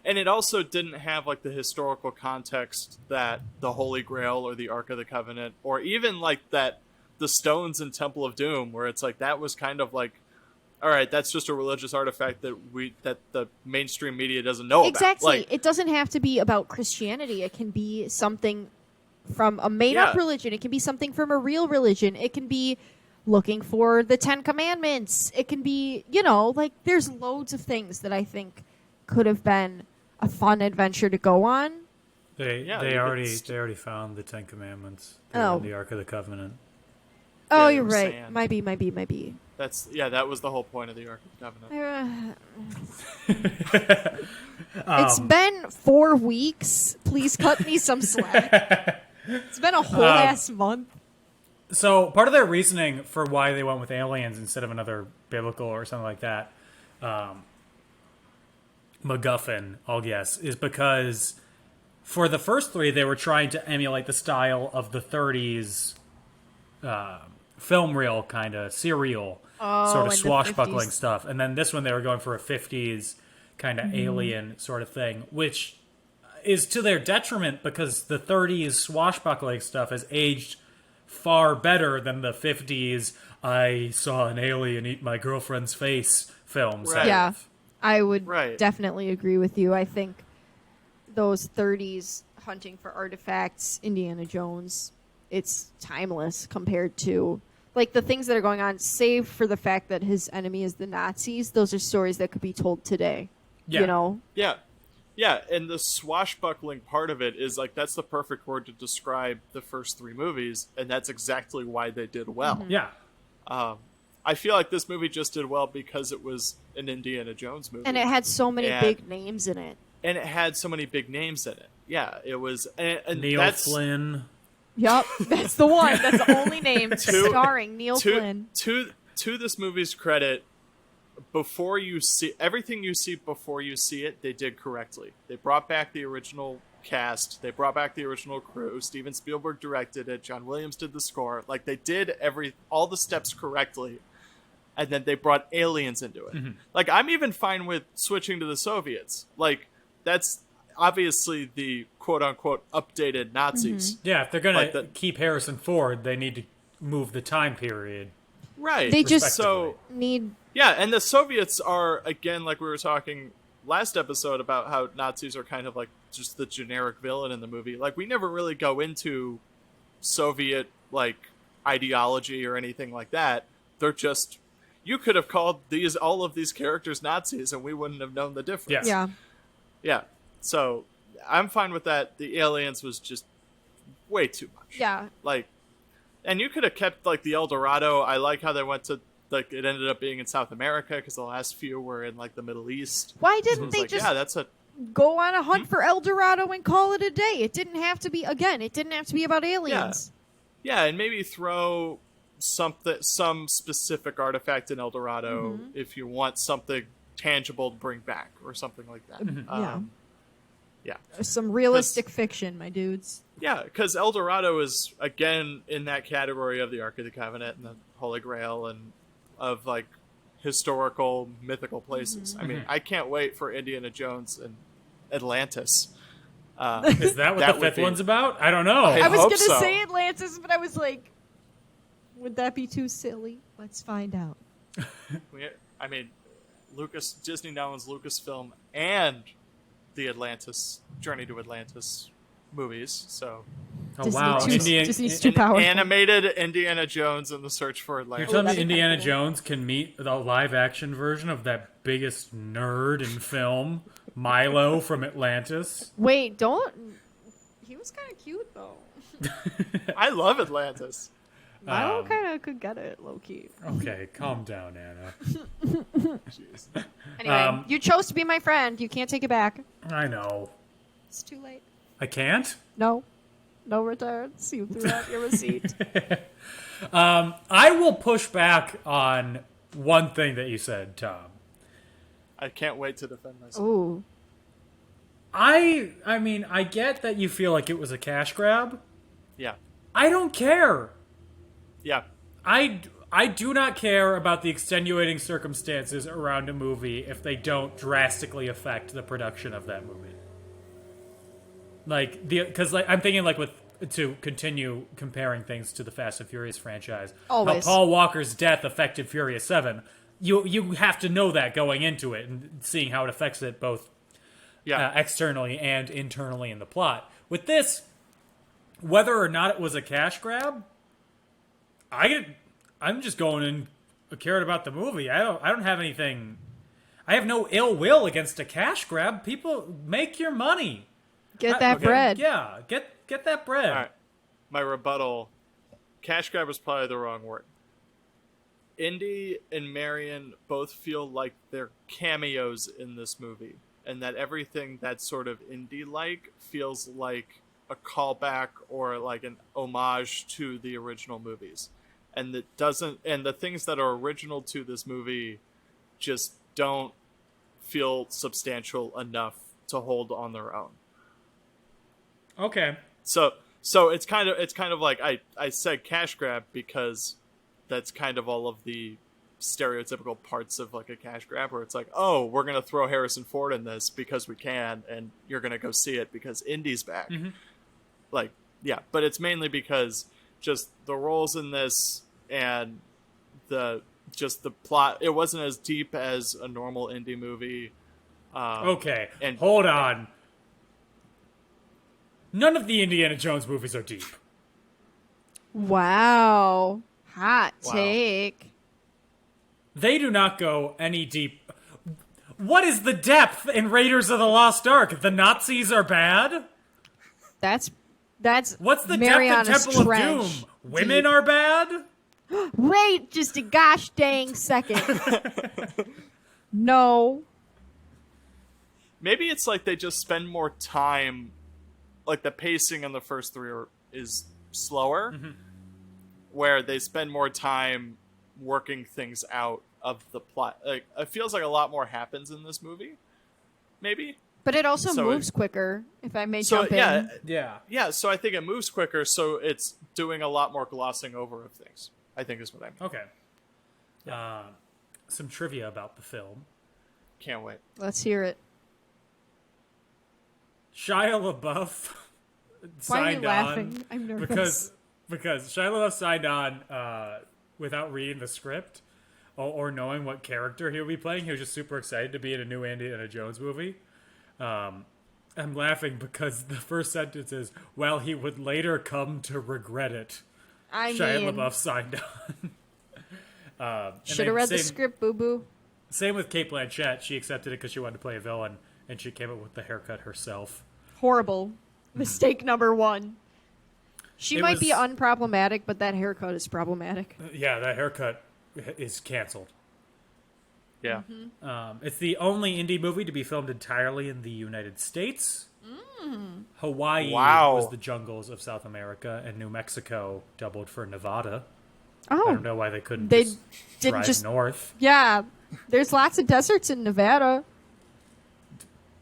And it also didn't have like the historical context that the Holy Grail or the Ark of the Covenant, or even like that the stones in Temple of Doom, where it's like that was kind of like, all right, that's just a religious artifact that the mainstream media doesn't know Exactly. about. Like, it doesn't have to be about Christianity. It can be something from a made-up religion. It can be something from a real religion. It can be looking for the 10 Commandments. It can be, like there's loads of things that I think could have been a fun adventure to go on. They already found the 10 Commandments in the Ark of the Covenant. Oh, they you're were right. sand. Might be. That was the whole point of the Ark of the Covenant. It's been 4 weeks. Please cut me some slack. It's been a whole ass month. So part of their reasoning for why they went with aliens instead of another biblical or something like that, MacGuffin, I'll guess, is because for the first 3 they were trying to emulate the style of the 30s film reel kind of serial sort of swashbuckling stuff, and then this one they were going for a 50s kind of alien sort of thing, which is to their detriment because the 30s swashbuckling stuff has aged far better than the 50s I saw an alien eat my girlfriend's face films. Right. Yeah, I would Right. definitely agree with you. I think those 30s hunting for artifacts, Indiana Jones, it's timeless compared to like the things that are going on, save for the fact that his enemy is the Nazis. Those are stories that could be told today. Yeah. Yeah, and the swashbuckling part of it is like that's the perfect word to describe the first 3 movies, and that's exactly why they did well. Yeah. I feel like this movie just did well because it was an Indiana Jones movie. And it had so many big names in it. And it had so many big names in it. Yeah, it was... And Neil Flynn. Yup, that's the one. That's the only name starring Neil Flynn. To this movie's credit, before you see everything you see before you see it, they did correctly. They brought back the original cast. They brought back the original crew. Steven Spielberg directed it. John Williams did the score. Like, they did all the steps correctly, and then they brought aliens into it. Mm-hmm. Like, I'm even fine with switching to the Soviets. Like, that's obviously the quote-unquote updated Nazis. Mm-hmm. Yeah, if they're going to keep Harrison Ford, they need to move the time period. Right. They just need... Yeah, and the Soviets are, again, like we were talking last episode about how Nazis are kind of like just the generic villain in the movie. Like, we never really go into Soviet, like, ideology or anything like that. They're just... You could have called all of these characters Nazis and we wouldn't have known the difference. Yeah. Yeah. So, I'm fine with that. The aliens was just way too much. Yeah. Like, and you could have kept, like, the El Dorado. I like how they went to, like, it ended up being in South America because the last few were in, like, the Middle East. Why didn't they just go on a hunt for El Dorado and call it a day? It didn't have to be, again, it didn't have to be about aliens. Yeah, and maybe throw some specific artifact in El Dorado if you want something tangible to bring back or something like that. Yeah. Some realistic fiction, my dudes. Yeah, because El Dorado is, again, in that category of the Ark of the Covenant and the Holy Grail and of, like, historical, mythical places. I mean, I can't wait for Indiana Jones and Atlantis. Is that what the fifth one's about? I don't know. I was going to say Atlantis, but I was like, would that be too silly? Let's find out. I mean, Disney now owns Lucasfilm and the Journey to Atlantis movies, so... Oh, wow. Disney's too powerful. Animated Indiana Jones and the Search for Atlantis. You're telling me Indiana Jones can meet the live-action version of that biggest nerd in film, Milo from Atlantis? Wait, don't... He was kind of cute, though. I love Atlantis. Milo kind of could get it, low-key. Okay, calm down, Anna. Jeez. Anyway, you chose to be my friend. You can't take it back. I know. It's too late. I can't? No. No returns. You threw out your receipt. I will push back on one thing that you said, Tom. I can't wait to defend myself. Ooh. I mean, I get that you feel like it was a cash grab. Yeah. I don't care. Yeah. I do not care about the extenuating circumstances around a movie if they don't drastically affect the production of that movie. Like, because I'm thinking, like, to continue comparing things to the Fast and Furious franchise, always. How Paul Walker's death affected Furious 7. You have to know that going into it and seeing how it affects it both externally and internally in the plot. With this, whether or not it was a cash grab, I'm just going in cared about the movie. I don't have anything. I have no ill will against a cash grab. People, make your money. Get that bread. Yeah, get that bread. All right. My rebuttal, cash grab was probably the wrong word. Indy and Marion both feel like they're cameos in this movie, and that everything that's sort of Indy-like feels like a callback or like an homage to the original movies. And the things that are original to this movie just don't feel substantial enough to hold on their own. Okay. So it's kind of like I said cash grab because that's kind of all of the stereotypical parts of like a cash grab where it's like, oh, we're gonna throw Harrison Ford in this because we can, and you're gonna go see it because Indy's back. Mm-hmm. Like, yeah, but it's mainly because just the roles in this and the plot. It wasn't as deep as a normal Indy movie. Okay, and hold on. None of the Indiana Jones movies are deep. Wow. Hot take. They do not go any deep. What is the depth in Raiders of the Lost Ark? The Nazis are bad? That's what's the Mariana's depth in Temple Trench. of Doom? Women are bad? Wait just a gosh dang second. No. Maybe it's like they just spend more time, like the pacing in the first three is slower, where they spend more time working things out the plot. Like, it feels like a lot more happens in this movie. Maybe. But it also So moves quicker, if I may jump in. Yeah, so I think it moves quicker, so it's doing a lot more glossing over of things, I think is what I mean. Okay. Some trivia about the film. Can't wait. Let's hear it. Shia LaBeouf Why are you signed laughing? on I'm nervous. because Shia LaBeouf signed on without reading the script or knowing what character he would be playing. He was just super excited to be in a new Indiana Jones movie. I'm laughing because the first sentence is, "Well, he would later come to regret it." Shia LaBeouf signed on. Should have read the script, boo-boo. Same with Cate Blanchett. She accepted it because she wanted to play a villain, and she came up with the haircut herself. Horrible. Mistake number one. She It might be was- unproblematic, but that haircut is problematic. Yeah, that haircut is canceled. Yeah. It's the only indie movie to be filmed entirely in the United States. Hawaii was the jungles of South America, and New Mexico doubled for Nevada. I Oh, don't know why they couldn't they just didn't drive just north. Yeah, there's lots of deserts in Nevada.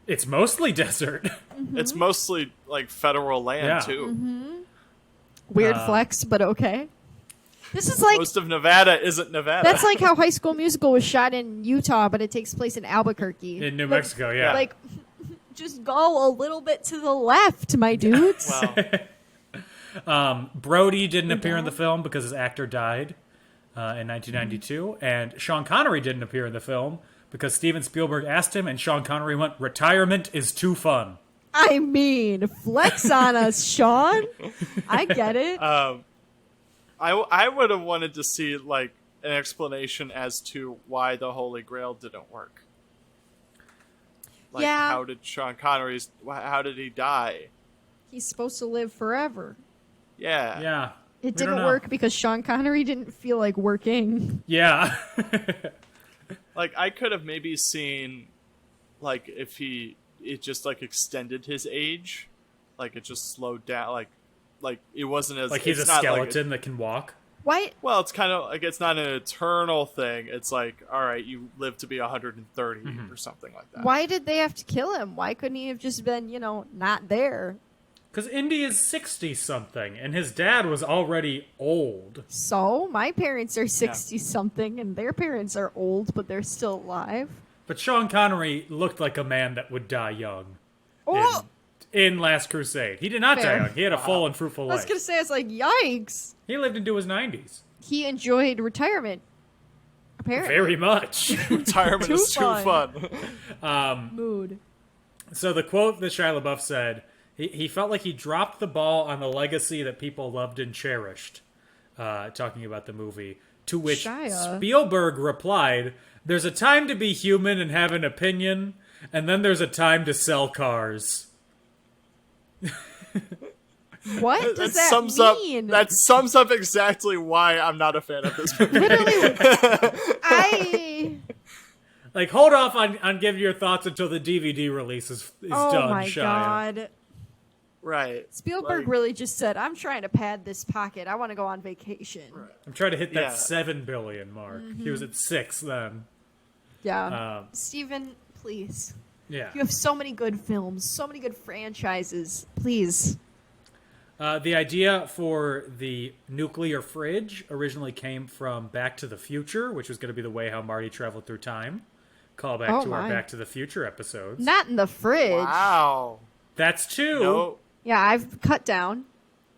It's mostly desert. It's mostly like federal land Yeah. too. Weird flex, but okay. This is like Most of Nevada isn't Nevada. that's like how High School Musical was shot in Utah, but it takes place in Albuquerque. In New Mexico, yeah. Like, just go a little bit to the left, my dudes. Well, Brody didn't appear in the film because his actor died in 1992, and Sean Connery didn't appear in the film because Steven Spielberg asked him, and Sean Connery went, "Retirement is too fun." I mean, flex on us, Sean. I get it. I would have wanted to see like an explanation as to why the Holy Grail didn't work. Like, Yeah. how did how did he die? He's supposed to live forever. Yeah. Yeah. It We don't didn't know. work because Sean Connery didn't feel like working. Yeah. Like, I could have maybe seen, like, if it just, like, extended his age. Like, it just slowed down. Like it wasn't as... Like he's a it's not skeleton that can walk. Why? Well, it's kind of, like, it's not an eternal thing. It's like, all right, you live to be 130 or something like that. Why did they have to kill him? Why couldn't he have just been, not there? Because Indy is 60-something, and his dad was already old. So, my parents are 60-something, and their parents are old, but they're still alive. But Sean Connery looked like a man that would die young Oh! in Last Crusade. He did not Fair. die young. He had a full and fruitful I was life. going to say, I was like, yikes. He lived into his 90s. He enjoyed retirement. Apparently. Very much. Retirement is too fun. fun. Mood. So the quote that Shia LaBeouf said, he felt like he dropped the ball on the legacy that people loved and cherished, talking about the movie, to which Shia. Spielberg replied, "There's a time to be human and have an opinion, and then there's a time to sell cars." What does that sums mean? That sums up exactly why I'm not a fan of this movie. Literally, I... Like, hold off on giving your thoughts until the DVD release is Oh done, my Shia. God. Right. Spielberg Like- really just said, I'm trying to pad this pocket. I want to go on vacation. I'm trying to hit that Yeah. 7 billion mark. He was at 6 then. Yeah. Steven, please. Yeah. You have so many good films, so many good franchises. Please. The idea for the nuclear fridge originally came from Back to the Future, which was going to be the way how Marty traveled through time. Call back Oh to our my. Back to the Future episodes. Not in the fridge. Wow. That's 2. No. Yeah, I've cut down.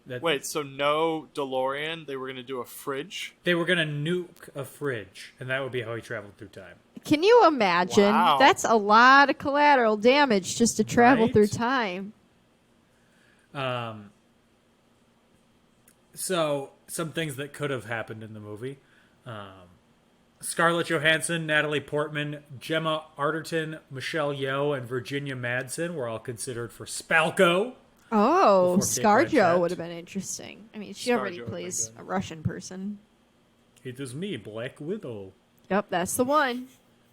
Wait, so no DeLorean? They were going to do a fridge? They were going to nuke a fridge, and that would be how he traveled through time. Can you imagine? Wow. That's a lot of collateral damage just to travel Right? through time. So, some things that could have happened in the movie. Scarlett Johansson, Natalie Portman, Gemma Arterton, Michelle Yeoh, and Virginia Madsen were all considered for Spalko. Oh, Before Cate ScarJo Blanchett. would have been interesting. I mean, she already ScarJo would've been plays good. a Russian person. It is me, Black Widow. Yep, that's the one.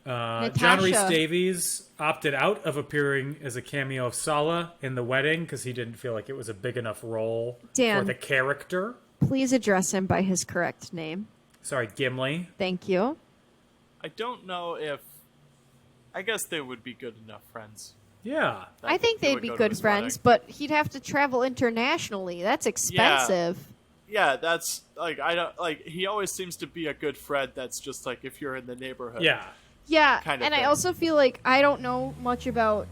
John Rhys Natasha. Davies opted out of appearing as a cameo of Sala in The Wedding because he didn't feel like it was a big enough role Dan. for the character. Please address him by his correct name. Sorry, Gimli. Thank you. I don't know if. I guess they would be good enough friends. Yeah. I think they'd be good friends, but he'd have to travel internationally. That's expensive. Yeah, that's like I don't like. He always seems to be a good friend. That's just like if you're in the neighborhood. Yeah. Yeah, kind of and thing. I also feel like I don't know much about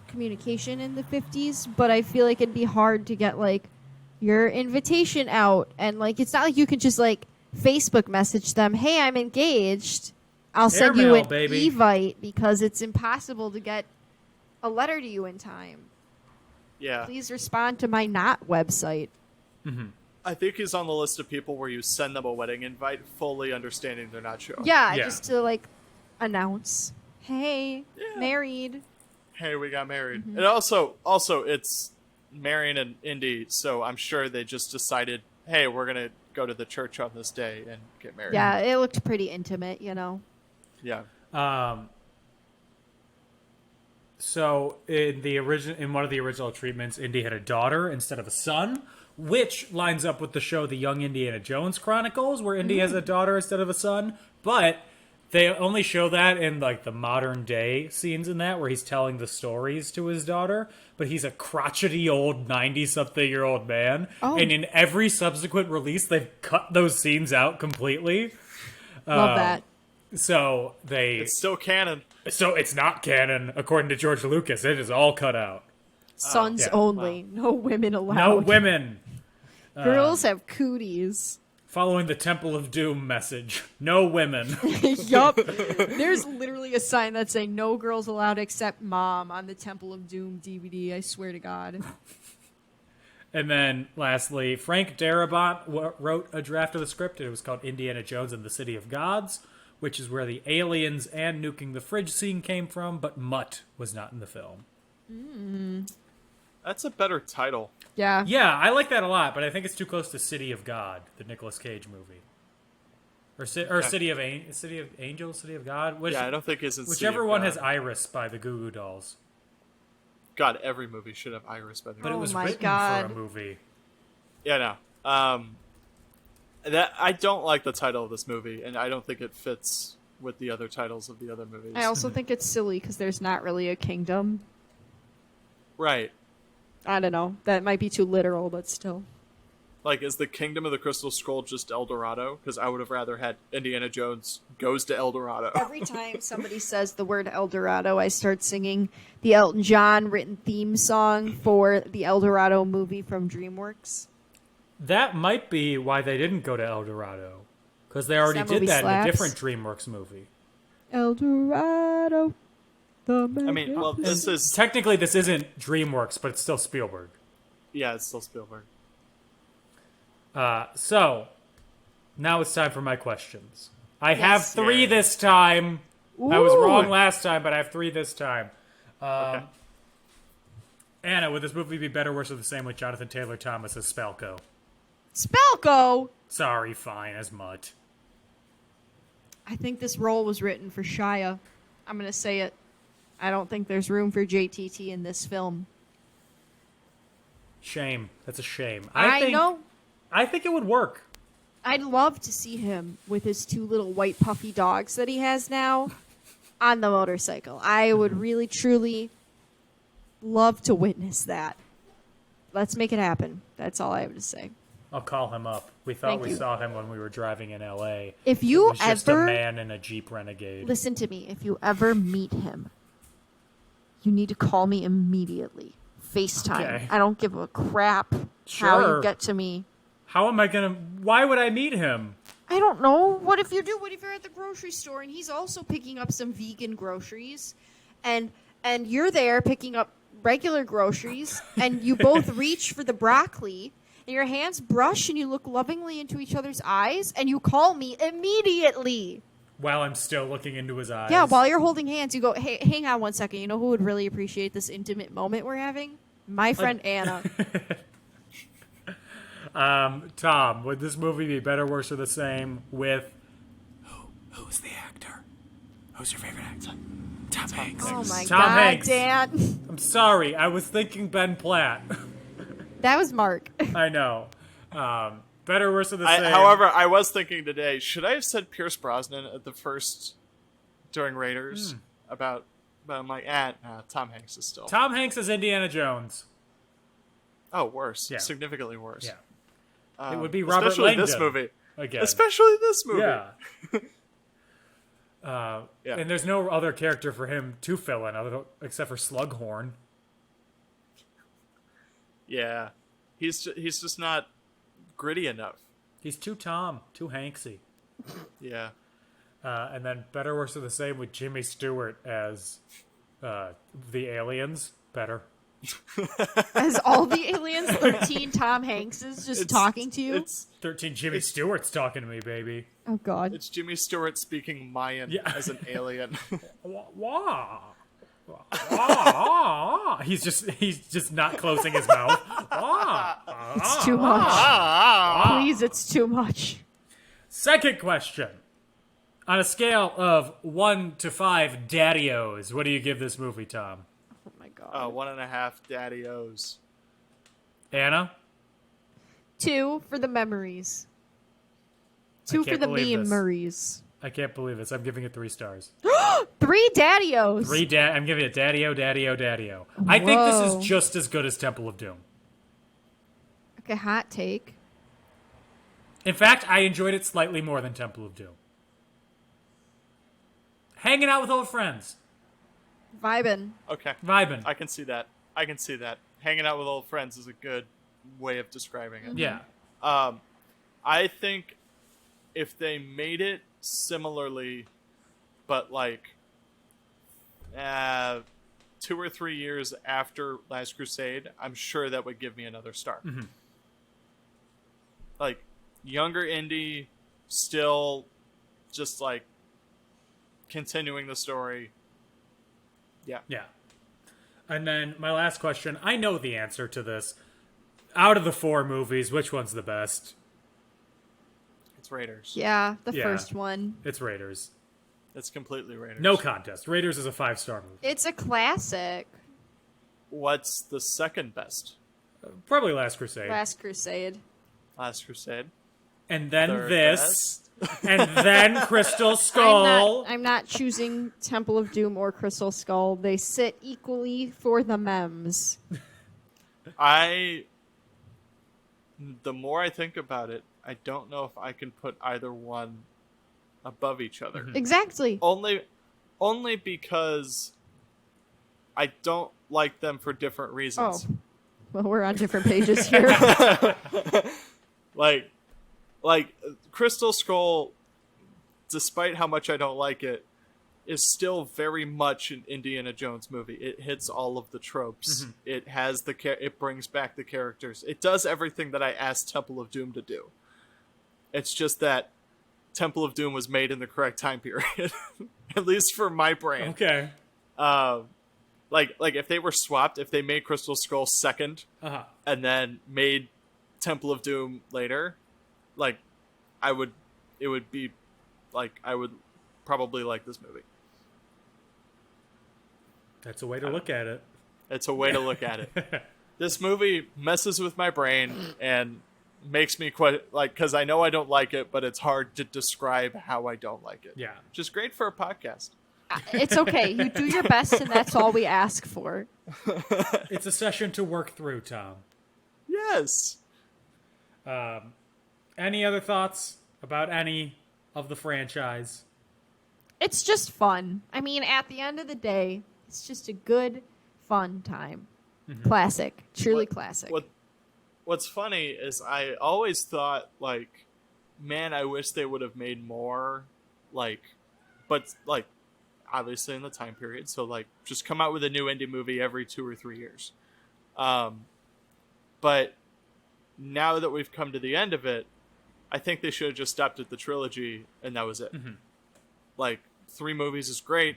communication in the 50s, but I feel like it'd be hard to get like your invitation out, and like it's not like you can just like Facebook message them, "Hey, I'm engaged. I'll send you an baby. evite," because it's impossible to get a letter to you in time. Yeah. Please respond to my not website. I think he's on the list of people where you send them a wedding invite, fully understanding they're not showing. Yeah, just to like announce, "Hey, married." Hey, we got married. And also it's Marion and Indy, so I'm sure they just decided, hey, we're gonna go to the church on this day and get married. Yeah, it looked pretty intimate, you know. Yeah. So in one of the original treatments, Indy had a daughter instead of a son, which lines up with the show The Young Indiana Jones Chronicles, where Indy has a daughter instead of a son. But they only show that in like the modern day scenes in that, where he's telling the stories to his daughter. But he's a crotchety old 90-something-year-old man, and in every subsequent release, they've cut those scenes out completely. Love that. So It's still canon. So it's not canon, according to George Lucas. It is all cut out. Sons only. Wow. No women allowed. No women. Girls have cooties. Following the Temple of Doom message. No women. Yup. There's literally a sign that saying no girls allowed except mom on the Temple of Doom DVD. I swear to God. And then, lastly, Frank Darabont wrote a draft of the script. It was called Indiana Jones and the City of Gods, which is where the aliens and nuking the fridge scene came from, but Mutt was not in the film. That's a better title. Yeah. Yeah, I like that a lot, but I think it's too close to City of God, the Nicolas Cage movie. Or City of Angels, City of God? I don't think it's in whichever City of one God. has Iris by the Goo Goo Dolls. God, every movie should have Iris by the But it was my written God. for a movie. Yeah, no. That I don't like the title of this movie, and I don't think it fits with the other titles of the other movies. I also think it's silly because there's not really a kingdom. Right. I don't know. That might be too literal, but still. Like, is the Kingdom of the Crystal Skull just El Dorado? Because I would have rather had Indiana Jones goes to El Dorado. Every time somebody says the word El Dorado, I start singing the Elton John written theme song for the El Dorado movie from DreamWorks. That might be why they didn't go to El Dorado. Because they already did that in a different DreamWorks movie. El Dorado. I mean, well, this is... Technically, this isn't DreamWorks, but it's still Spielberg. Yeah, it's still Spielberg. So, now it's time for my questions. I have 3 this time. Ooh. I was wrong last time, but I have 3 this time. Okay. Anna, would this movie be better, worse, or the same with Jonathan Taylor Thomas as Spalko? Spalko! Sorry, fine, as Mutt. I think this role was written for Shia. I'm going to say it. I don't think there's room for JTT in this film. Shame. That's a shame. I know. I think it would work. I'd love to see him with his 2 little white puffy dogs that he has now on the motorcycle. I would really, truly love to witness that. Let's make it happen. That's all I have to say. I'll call him up. We thought we saw him when we were driving in L.A. If you it was just ever... a man in a Jeep Renegade. Listen to me. If you ever meet him, you need to call me immediately. FaceTime. Okay. I don't give a crap how Sure. you get to me. How am I gonna... Why would I meet him? I don't know. What if you do? What if you're at the grocery store and he's also picking up some vegan groceries, and you're there picking up regular groceries, and you both reach for the broccoli, and your hands brush, and you look lovingly into each other's eyes, and you call me immediately. While I'm still looking into his eyes. Yeah, while you're holding hands, you go, "Hey, hang on one second. You know who would really appreciate this intimate moment we're having? My friend Anna." Tom, would this movie be better, worse, or the same with... Who's the actor? Who's your favorite actor? Tom Hanks. Oh my Tom God, Hanks. Dan. I'm sorry, I was thinking Ben Platt. That was Mark. I know. Better, worse, or the same. However, I was thinking today, should I have said Pierce Brosnan at the first during Raiders but I'm like, Tom Hanks is still. Tom Hanks is Indiana Jones. Oh, worse. Yeah. Significantly worse. Yeah. It would be Robert especially Langdon. this movie. Again. Especially this movie. Yeah. And there's no other character for him to fill in except for Slughorn. Yeah. He's just not gritty enough. He's too Tom, too Hanksy. Yeah. And then better, worse, or the same with Jimmy Stewart as the aliens. Better. As all the aliens, 13 Tom Hankses just talking to you. It's 13 Jimmy Stewart's talking to me, baby. Oh God. It's Jimmy Stewart speaking Mayan as an alien. Wah. Wah. He's just not closing his mouth. Wah. It's too much. Please, it's too much. Second question. On a scale of 1 to 5 daddy-os, what do you give this movie, Tom? Oh my God. 1.5 daddy-os. Anna? 2 for the memories. 2 for the memories. I can't believe this. I'm giving it 3 stars. 3 daddy-os. I'm giving it daddy-o, daddy-o, daddy-o. I think this is just as good as Temple of Doom. Okay, hot take. In fact, I enjoyed it slightly more than Temple of Doom. Hanging out with old friends. Vibin'. Okay. Vibin'. I can see that. Hanging out with old friends is a good way of describing it. Yeah. I think if they made it similarly, but like 2 or 3 years after Last Crusade, I'm sure that would give me another star. Mm-hmm. Like, younger Indy, still just like continuing the story. Yeah. And then my last question, I know the answer to this. Out of the 4 movies, which one's the best? It's Raiders. Yeah, the first one. It's Raiders. It's completely Raiders. No contest. Raiders is a 5-star movie. It's a classic. What's the second best? Probably Last Crusade. Last Crusade. Last Crusade. And then Third this. And then Crystal Skull. I'm not choosing Temple of Doom or Crystal Skull. They sit equally for the memes. The more I think about it, I don't know if I can put either one above each other. Exactly. Only because I don't like them for different reasons. Oh. Well, we're on different pages here. Like Crystal Skull, despite how much I don't like it, is still very much an Indiana Jones movie. It hits all of the tropes. Mm-hmm. It has it brings back the characters. It does everything that I asked Temple of Doom to do. It's just that Temple of Doom was made in the correct time period, at least for my brain. Okay. Like if they were swapped, if they made Crystal Skull second, and then made Temple of Doom later, like I would probably like this movie. That's a way to look at it. It's a way to look at it. This movie messes with my brain and makes me because I know I don't like it, but it's hard to describe how I don't like it. Yeah. Which is great for a podcast. It's okay. You do your best, and that's all we ask for. It's a session to work through, Tom. Yes. Any other thoughts about any of the franchise? It's just fun. I mean, at the end of the day, it's just a good, fun time. Mm-hmm. Classic. Truly classic. What's funny is I always thought, like, man, I wish they would have made more, but obviously in the time period, so, just come out with a new indie movie every 2 or 3 years. But now that we've come to the end of it, I think they should have just stopped at the trilogy, and that was it. Mm-hmm. 3 movies is great.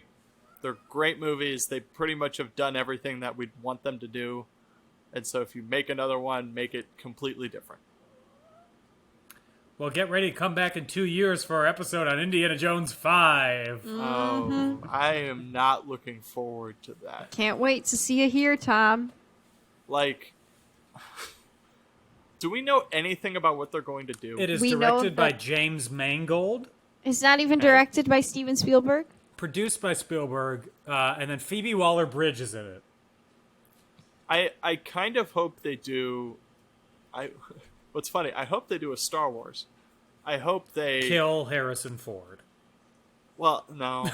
They're great movies. They pretty much have done everything that we'd want them to do. And so if you make another one, make it completely different. Well, get ready to come back in 2 years for our episode on Indiana Jones 5. Mm-hmm. Oh, I am not looking forward to that. Can't wait to see you here, Tom. Do we know anything about what they're going to do? It is directed by James Mangold. It's not even directed by Steven Spielberg. produced by Spielberg, and then Phoebe Waller-Bridge is in it. I kind of hope they do. What's funny? I hope they do a Star Wars. I hope they kill Harrison Ford. Well, no.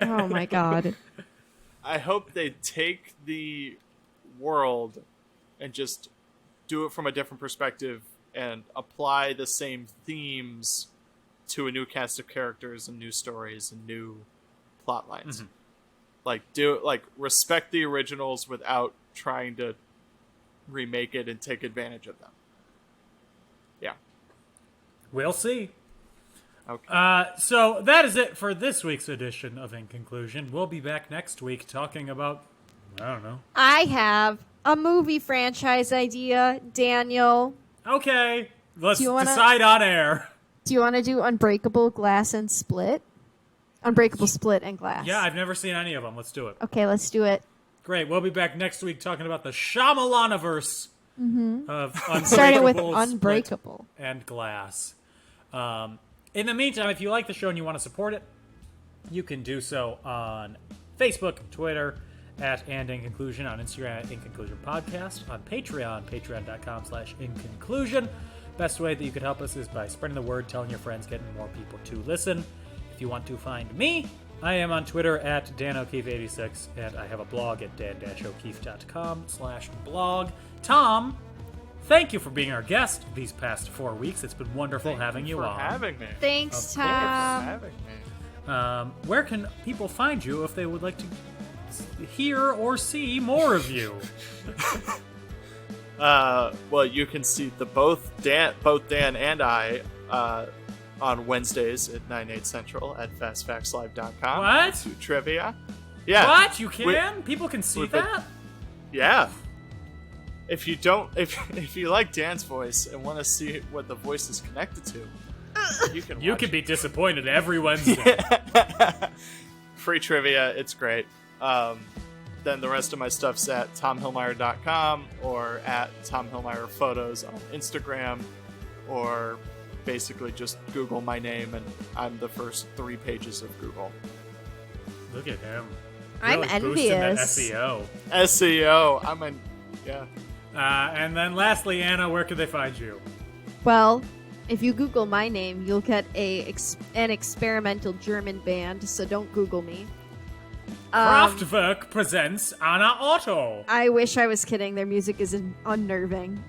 Oh my god. I hope they take the world and just do it from a different perspective and apply the same themes to a new cast of characters and new stories and new plot lines. Like respect the originals without trying to remake it and take advantage of them. Yeah. We'll see. Okay. So that is it for this week's edition of In Conclusion. We'll be back next week talking about, I don't know. I have a movie franchise idea, Daniel. Okay. Let's decide on air. Do you want to do Unbreakable, Glass, and Split? Unbreakable, Split, and Glass. Yeah, I've never seen any of them. Let's do it. Okay, let's do it. Great. We'll be back next week talking about the Shyamalaniverse of Unbreakable, Starting with Split, Unbreakable and Glass. In the meantime, if you like the show and you want to support it, you can do so on Facebook, Twitter, @And In Conclusion, on Instagram @In Conclusion Podcast, on Patreon, patreon.com/In Conclusion. Best way that you could help us is by spreading the word, telling your friends, getting more people to listen. If you want to find me, I am on Twitter @DanO'Keefe86, and I have a blog at dan-o'keefe.com/blog. Tom, thank you for being our guest these past 4 weeks. It's been wonderful having you on. Having me. Thanks, Of course, Tom. having me. Where can people find you if they would like to hear or see more of you? Well, you can see both Dan and I on Wednesdays at 9/8 Central at fastfactslive.com. What? To trivia. Yeah. What? You can? People can see that? Yeah. If you like Dan's voice and want to see what the voice is connected to, you can be disappointed every Wednesday. Free trivia, it's great. Then the rest of my stuff's at tomhillmeyer.com or at Tom Hillmeyer Photos on Instagram, or basically just Google my name and I'm the first 3 pages of Google. Look at him. I'm Really boosting that envious. SEO. Yeah. And then lastly, Anna, where can they find you? Well, if you Google my name, you'll get an experimental German band, so don't Google me. Kraftwerk presents Anna Otto. I wish I was kidding. Their music is unnerving.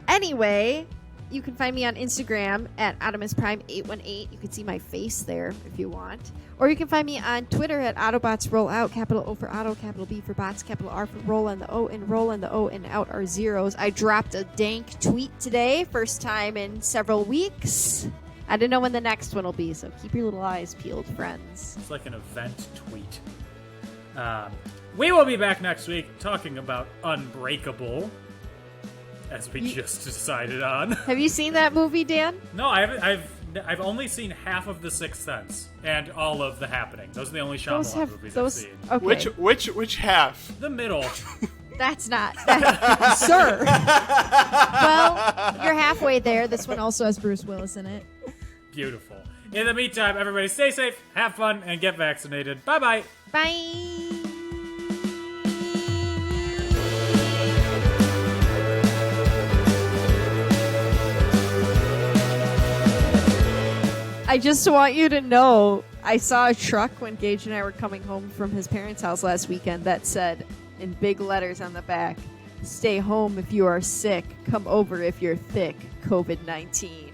Anyway, you can find me on Instagram at AutomusPrime818. You can see my face there if you want. Or you can find me on Twitter at AutobotsRollOut, capital O for Auto, capital B for Bots, capital R for Roll, and the O in Roll and the O in Out are zeros. I dropped a dank tweet today, first time in several weeks. I don't know when the next one will be, so keep your little eyes peeled, friends. It's like an event tweet. We will be back next week talking about Unbreakable, as we just decided on. Have you seen that movie, Dan? No, I haven't. I've only seen half of The Sixth Sense and all of The Happening. Those are the only Shyamalan movies I've seen. Okay. Which half? The middle. That's not, sir. Well, you're halfway there. This one also has Bruce Willis in it. Beautiful. In the meantime, everybody stay safe, have fun, and get vaccinated. Bye-bye. Bye. I just want you to know, I saw a truck when Gage and I were coming home from his parents' house last weekend that said, in big letters on the back, "Stay home if you are sick. Come over if you're thick. COVID-19."